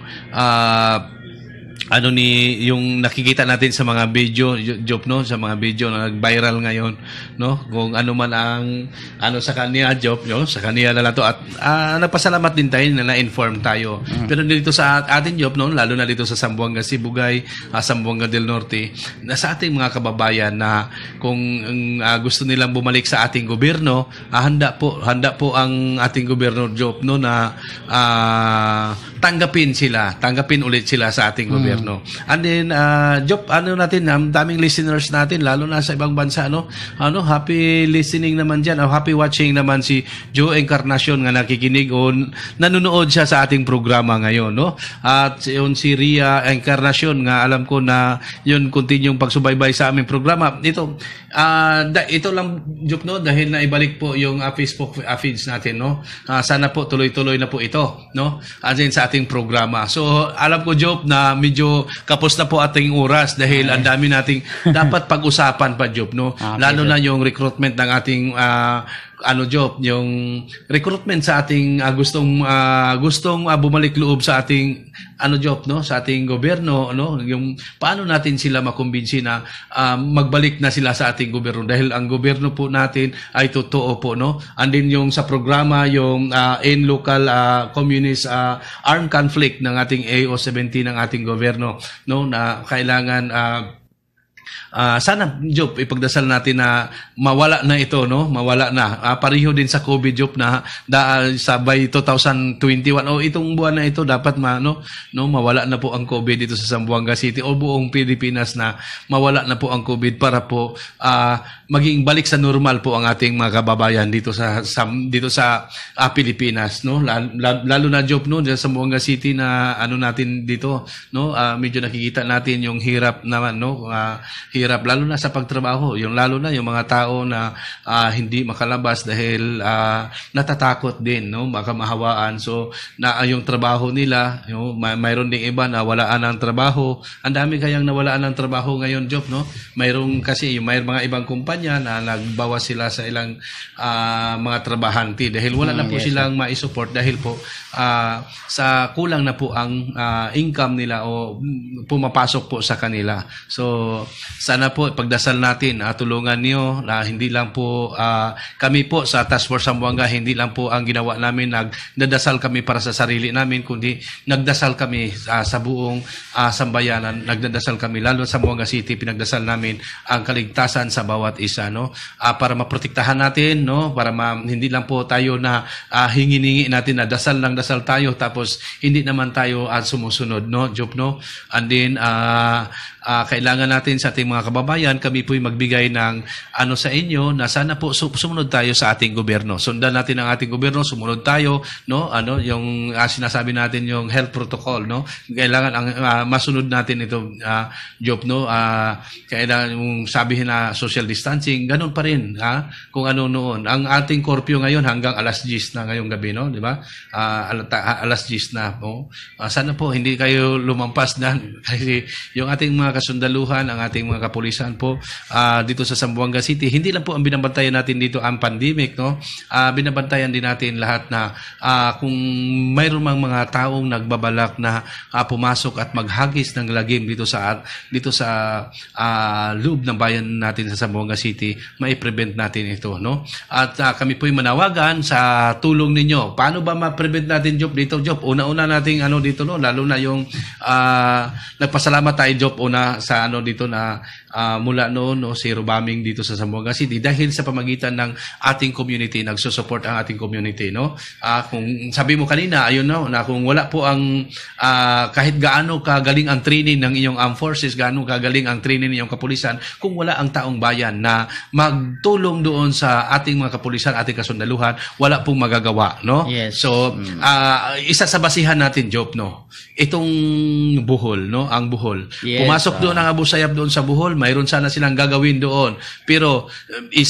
yung nakikita natin sa mga video, Job, no, sa mga video na nag-viral ngayon, no, kung ano man ang sa kanya, Job, no, sa kanya na to, at nagpasalamat din tayo na na-inform tayo. Pero dito sa atin, Job, no, lalo na dito sa Zamboanga, Sibugay, Zamboanga del Norte, na sa ating mga kababayan na kung gusto nilang bumalik sa ating gobyerno, handa po ang ating gobyerno, Job, no, na tanggapin ulit sila sa ating gobyerno. And then, Job, natin, ang daming listeners natin, lalo na sa ibang bansa, happy listening naman dyan, happy watching naman si Joe Encarnacion nga nakikinig o nanonood siya sa ating programa ngayon, no? At yun si Ria Encarnacion nga alam ko na yun continue pagsubaybay sa aming programa. Ito lang, Job, no, dahil na ibalik po yung Facebook feeds natin, no? Sana po tuloy-tuloy na po ito, no? As in sa ating programa. So, alam ko, Job, na medyo kapos na po ating oras dahil ang dami nating dapat pag-usapan pa, Job, no? Lalo na yung recruitment ng ating Job, yung recruitment sa ating gustong bumalik loob sa ating Job, no, sa ating gobyerno, no, yung paano natin sila makumbinsi na magbalik na sila sa ating gobyerno dahil ang gobyerno po natin ay totoo po, no. And then yung sa programa yung in local communist armed conflict ng ating AO-17 ng ating gobyerno, no, na kailangan sana, Job, ipagdasal natin na mawala na ito, no? Mawala na. Pareho din sa COVID, Job, na sa by 2021 o itong buwan na ito dapat mawala na po ang COVID dito sa Zamboanga City o buong Pilipinas na mawala na po ang COVID para po maging balik sa normal po ang ating mga kababayan dito sa Pilipinas, no? Lalo na, Job, no, sa Zamboanga City na natin dito, no? Medyo nakikita natin yung hirap naman, no? Hirap lalo na sa pagtrabaho, lalo na yung mga tao na hindi makalabas dahil natatakot din, no, baka mahawaan. So na yung trabaho nila, mayroon ding iba na walaan ng trabaho. Ang dami kayang nawalaan ng trabaho ngayon, Job, no. Mayroon kasi may mga ibang kumpanya na nagbawas sila sa ilang mga trabahante dahil wala na po silang ma-support dahil po sa kulang na po ang income nila o pumapasok po sa kanila. So sana po pagdasal natin, tulungan niyo na hindi lang po kami po sa Task Force Zamboanga, hindi lang po ang ginawa namin, nagdadasal kami para sa sarili namin, kundi nagdasal kami sa buong sambayanan, nagdadasal kami, lalo sa Zamboanga City, pinagdasal namin ang kaligtasan sa bawat isa, no, para maprotektahan natin, no, para hindi lang po tayo na hingi-hingi natin na dasal lang dasal tayo tapos hindi naman tayo sumusunod, no, Job, no. And then kailangan natin sa ating mga kababayan, kami po'y magbigay ng sa inyo na sana po sumunod tayo sa ating gobyerno. Sundan natin ang ating gobyerno, sumunod tayo, no, yung sinasabi natin yung health protocol, no. Kailangan ang masunod natin ito, Job, no. Kailangan yung sabihin na social distancing, ganun pa rin, kung ano noon. Ang ating curfew ngayon hanggang alas 10 na ngayong gabi, no, di ba? Alas 10 na po. Sana po hindi kayo lumampas na kasi yung ating mga kasundaluhan, ang ating mga kapulisan po dito sa Zamboanga City, hindi lang po ang binabantayan natin dito ang pandemic, no. Binabantayan din natin lahat na kung mayroon mang mga taong nagbabalak na pumasok at maghagis ng lagim dito sa loob ng bayan natin sa Zamboanga City, mai-prevent natin ito, no. At kami po'y manawagan sa tulong ninyo. Paano ba ma-prevent natin, Job, dito, Job? Una nating dito, no, lalo na yung nagpasalamat tayo, Job, sa dito na mula noon, no, zero bombing dito sa Zamboanga City dahil sa pamagitan ng ating community, nagsusupport ang ating community, no. Kung sabi mo kanina, ayun, no, na kung wala po ang kahit gaano kagaling ang training ng inyong armed forces, gaano kagaling ang training ng inyong kapulisan, kung wala ang taong bayan na magtulong doon sa ating mga kapulisan, ating kasundaluhan, wala pong magagawa, no. Yes. So isa sa basihan natin, Job, no, itong Bohol, no, ang Bohol. Yes. Pumasok doon ang Abu Sayyaf doon sa Bohol, mayroon sana silang gagawin doon. Pero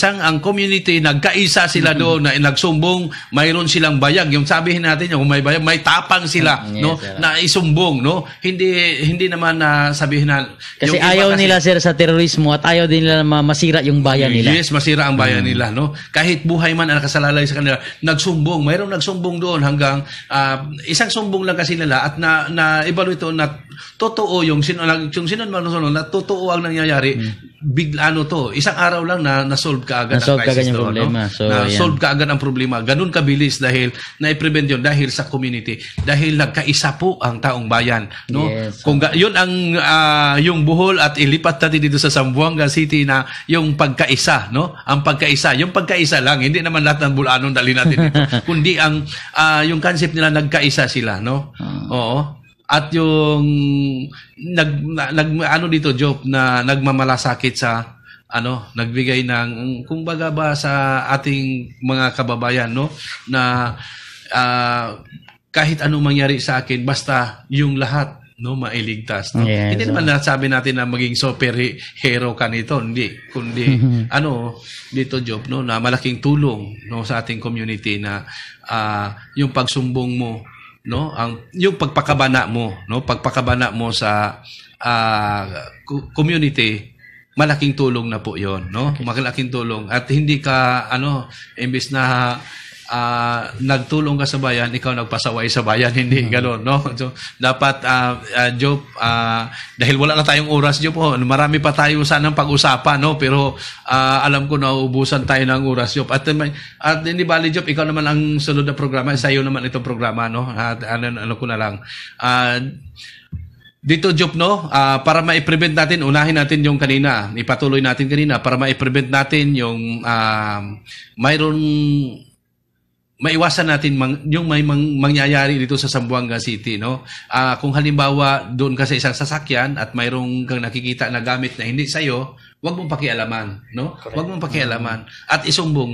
ang community, nagkaisa sila doon na nagsumbong, mayroon silang bayag. Yung sabihin natin, yung may bayag, may tapang sila, no, na isumbong, no. Hindi naman na sabihin na kasi ayaw nila, sir, sa terorismo at ayaw din nila na masira yung bayan nila. Yes, masira ang bayan nila, no. Kahit buhay man ang nakasalalay sa kanila, nagsumbong. Mayroong nagsumbong doon hanggang isang sumbong lang kasi nila at na evaluate na totoo yung sinunod na totoo ang nangyayari. Bigla to, isang araw lang na-solve kaagad ang crisis doon, problema. No? So, na-solve kaagad ang problema. Ganun kabilis dahil na-prevent yun dahil sa community. Dahil nagkaisa po ang taong bayan, no? Yes. Kung yun ang yung Bohol at ilipat natin dito sa Zamboanga City na yung pagkaisa, no? Ang pagkaisa, yung pagkaisa lang, hindi naman lahat ng Bulanon dali natin dito. Kundi ang yung concept nila nagkaisa sila, no? Oo. At yung dito, Job, na nagmamalasakit sa nagbigay ng kumbaga ba sa ating mga kababayan, no, na kahit anong mangyari sa akin basta yung lahat, no, mailigtas, no. Yes, hindi naman nasabi natin na maging superhero ka nito, hindi, kundi dito, Job, no, na malaking tulong, no, sa ating community na yung pagsumbong mo, no, yung pagpakabana mo, no, pagpakabana mo sa community malaking tulong na po 'yon, no? Malaking tulong at hindi ka imbes na nagtulong ka sa bayan, ikaw nagpasaway sa bayan, hindi gano'n, no? So, dapat, Job, dahil wala na tayong oras, Job, marami pa tayo sanang pag-usapan, no? Pero, alam ko na uubusan tayo ng oras, Job. At hindi bali, Job, ikaw naman ang sunod na programa, sa iyo naman itong programa, no? At ano ko na lang. Dito, Job, no? Para ma-prevent natin, unahin natin yung kanina, ipatuloy natin kanina, para ma-prevent natin yung maiwasan natin yung may mangyayari dito sa Zamboanga City, no? Kung halimbawa doon ka sa isang sasakyan at mayroong kang nakikita na gamit na hindi sa'yo, wag mong pakialaman, no? Correct. Wag mong pakialaman at isumbong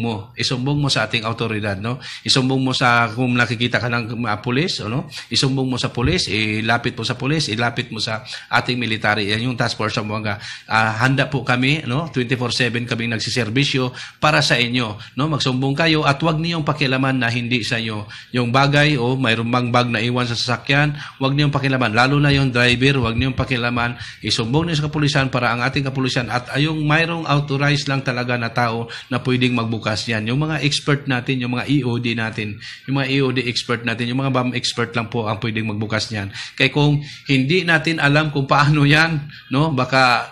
mo sa ating autoridad, no? Isumbong mo sa kung nakikita ka ng pulis, no? Isumbong mo sa pulis, ilapit mo sa pulis, ilapit mo sa ating military. Yan yung Task Force Zamboanga. Handa po kami, no? 24/7 kaming nagsiservisyo para sa inyo, no? Magsumbong kayo at wag niyong pakialaman na hindi sa inyo yung bagay o mayroong bang bag na iwan sa sasakyan, wag niyong pakialaman. Lalo na yung driver, wag niyong pakialaman. Isumbong niyo sa kapulisan para ang ating kapulisan at yung mayroong authorized lang talaga na tao na pwedeng magbukas yan. Yung mga expert natin, yung mga EOD natin, yung mga EOD expert natin, yung mga BAM expert lang po ang pwedeng magbukas yan. Kaya kung hindi natin alam kung paano yan, no, baka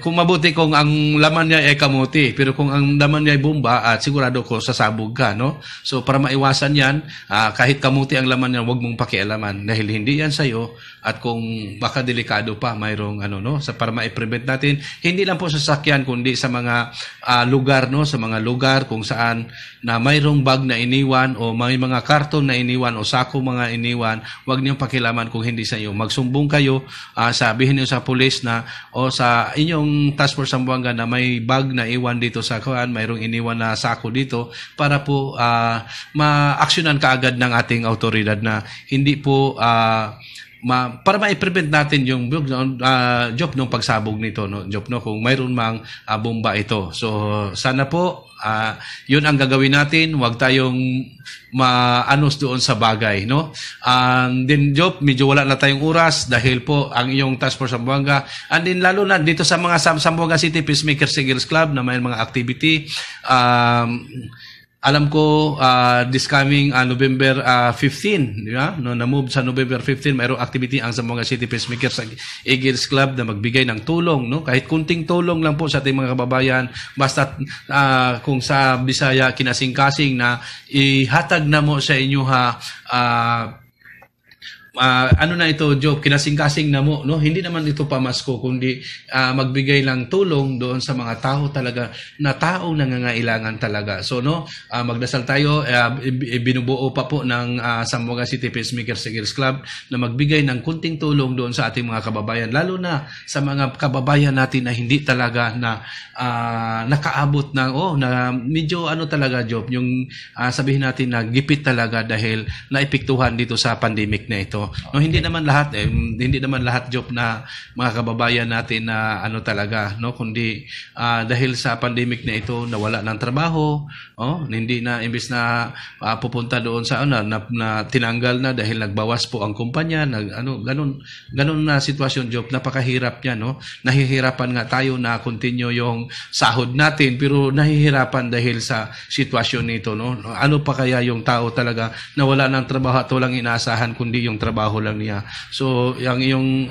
kung mabuti kung ang laman niya ay kamuti, pero kung ang laman niya ay bomba, at sigurado ko sasabog ka, no? So para maiwasan yan, kahit kamuti ang laman niya, huwag mong pakialaman dahil hindi yan sa'yo. At kung baka delikado pa, mayroong para ma-prevent natin, hindi lang po sa sasakyan kundi sa mga lugar, no? Sa mga lugar kung saan na mayroong bag na iniwan o may mga karton na iniwan o sako mga iniwan, huwag niyong pakialaman kung hindi sa iyo. Magsumbong kayo, sabihin niyo sa pulis na o sa inyong Task Force Zamboanga na may bag na iwan dito sa kuan, mayroong iniwan na sako dito para po ma-aksyonan kaagad ng ating autoridad na hindi po para ma-prevent natin yung job ng pagsabog nito, no? Job, no? Kung mayroon mang bomba ito. So sana po yun ang gagawin natin, huwag tayong maanos doon sa bagay, no? Then Job, medyo wala na tayong oras dahil po ang iyong Task Force Zamboanga, and then lalo na dito sa mga Zamboanga City Peacemaker Girls Club na may mga activity, alam ko this coming November 15, di ba? No, na-move sa November 15, mayroong activity ang Zamboanga City Peacemakers Girls Club na magbigay ng tulong, no? Kahit kunting tulong lang po sa ating mga kababayan, basta kung sa Bisaya kinasing-kasing na ihatag na mo sa inyo na ito, Job, kinasing-kasing na mo, no? Hindi naman ito pamasko, kundi magbigay lang tulong doon sa mga tao talaga, na tao nangangailangan talaga. So, no, magdasal tayo, binubuo pa po ng Zamboanga City Peacemakers Girls Club na magbigay ng kunting tulong doon sa ating mga kababayan, lalo na sa mga kababayan natin na hindi talaga na nakaabot ng, na medyo talaga, Job, yung sabihin natin na gipit talaga dahil naepektuhan dito sa pandemic na ito. No, hindi naman lahat, Job, na mga kababayan natin na talaga, no, kundi dahil sa pandemic na ito nawala ng trabaho, hindi na imbes na pupunta doon sa na tinanggal na dahil nagbawas po ang kumpanya, ganun na sitwasyon, Job. Napakahirap niya, no? Nahihirapan nga tayo na continue yung sahod natin, pero nahihirapan dahil sa sitwasyon nito, no? Ano pa kaya yung tao talaga na wala ng trabaho at walang inaasahan kundi yung trabaho lang niya. So, yung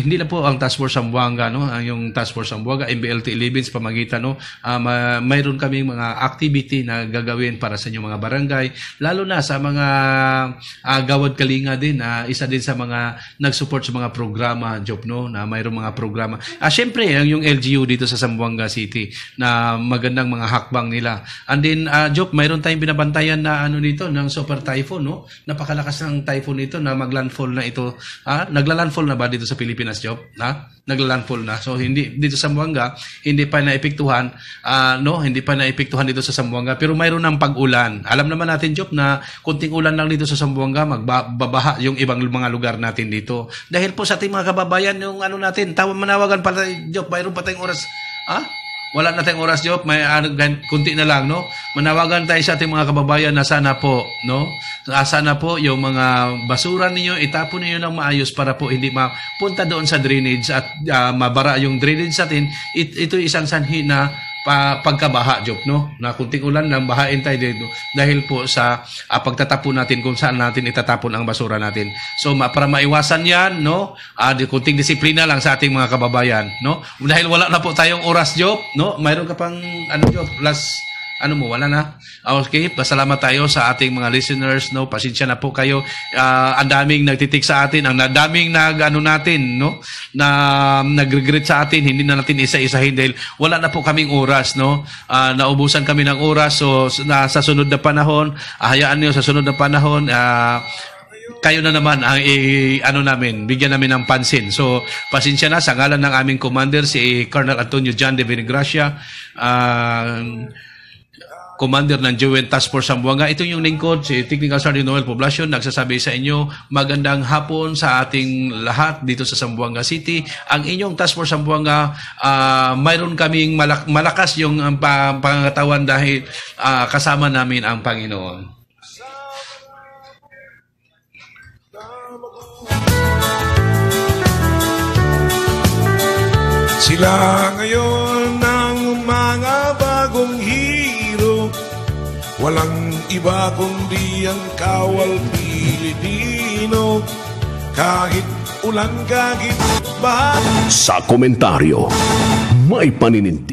hindi na po ang Task Force Zamboanga, no? Ang yung Task Force Zamboanga, MBLT 11 sa pamagitan, no? Mayroon kaming mga activity na gagawin para sa inyong mga barangay, lalo na sa mga Gawad Kalinga din, isa din sa mga nag-support sa mga programa, Job, no? Na mayroong mga programa. Siyempre, yung LGU dito sa Zamboanga City na magandang mga hakbang nila. And then, Job, mayroon tayong binabantayan na dito, ng super typhoon, no? Napakalakas ng typhoon ito na maglandfall na ito. Naglalandfall na ba dito sa Pilipinas, Job? Naglalandfall na. So hindi dito sa Zamboanga, hindi pa naepektuhan, hindi pa naepektuhan dito sa Zamboanga, pero mayroon ng pag-ulan. Alam naman natin, Job, na kunting ulan lang dito sa Zamboanga, magbabaha yung ibang mga lugar natin dito. Dahil po sa ating mga kababayan, yung natin, manawagan pala, Job, mayroon pa tayong oras. Wala na tayong oras, Job. May kunti na lang, no? manawagan tayo sa ating mga kababayan na sana po, no? Sana po yung mga basura ninyo, itapon niyo ng maayos para po hindi mapunta doon sa drainage at mabara yung drainage natin. Ito isang sanhi na pagkabaha, Job, no? Na kunting ulan lang, bahain tayo dito dahil po sa pagtatapon natin kung saan natin itatapon ang basura natin. So, para maiwasan yan, no? Kunting disiplina lang sa ating mga kababayan, no? Dahil wala na po tayong oras, Job, no? Mayroon ka pang, Job, wala na. Okay, pasalamat tayo sa ating mga listeners, no? Pasensya na po kayo. Ang daming nagtitik sa atin, ang daming natin, no? Na nag-regret sa atin, hindi na natin isa-isahin dahil wala na po kaming oras, no? Naubusan kami ng oras, so sa sunod na panahon, hayaan niyo sa sunod na panahon, kayo na naman ang bigyan namin ng pansin. So, pasensya na sa ngalan ng aming commander, si Colonel Antonio John de Vinagracia, Commander ng Joint Task Force Zamboanga. Ito yung lingkod, si Technical Sergeant Noel Poblacion, nagsasabi sa inyo, magandang hapon sa ating lahat dito sa Zamboanga City. Ang inyong Task Force Zamboanga, mayroon kaming malakas yung pangangatawan dahil kasama namin ang Panginoon. Sila ngayon ng mga bagong hero, walang iba kundi ang Kawal Pilipino. Kahit ulan, kahit baha. Sa komentaryo, may paninindig.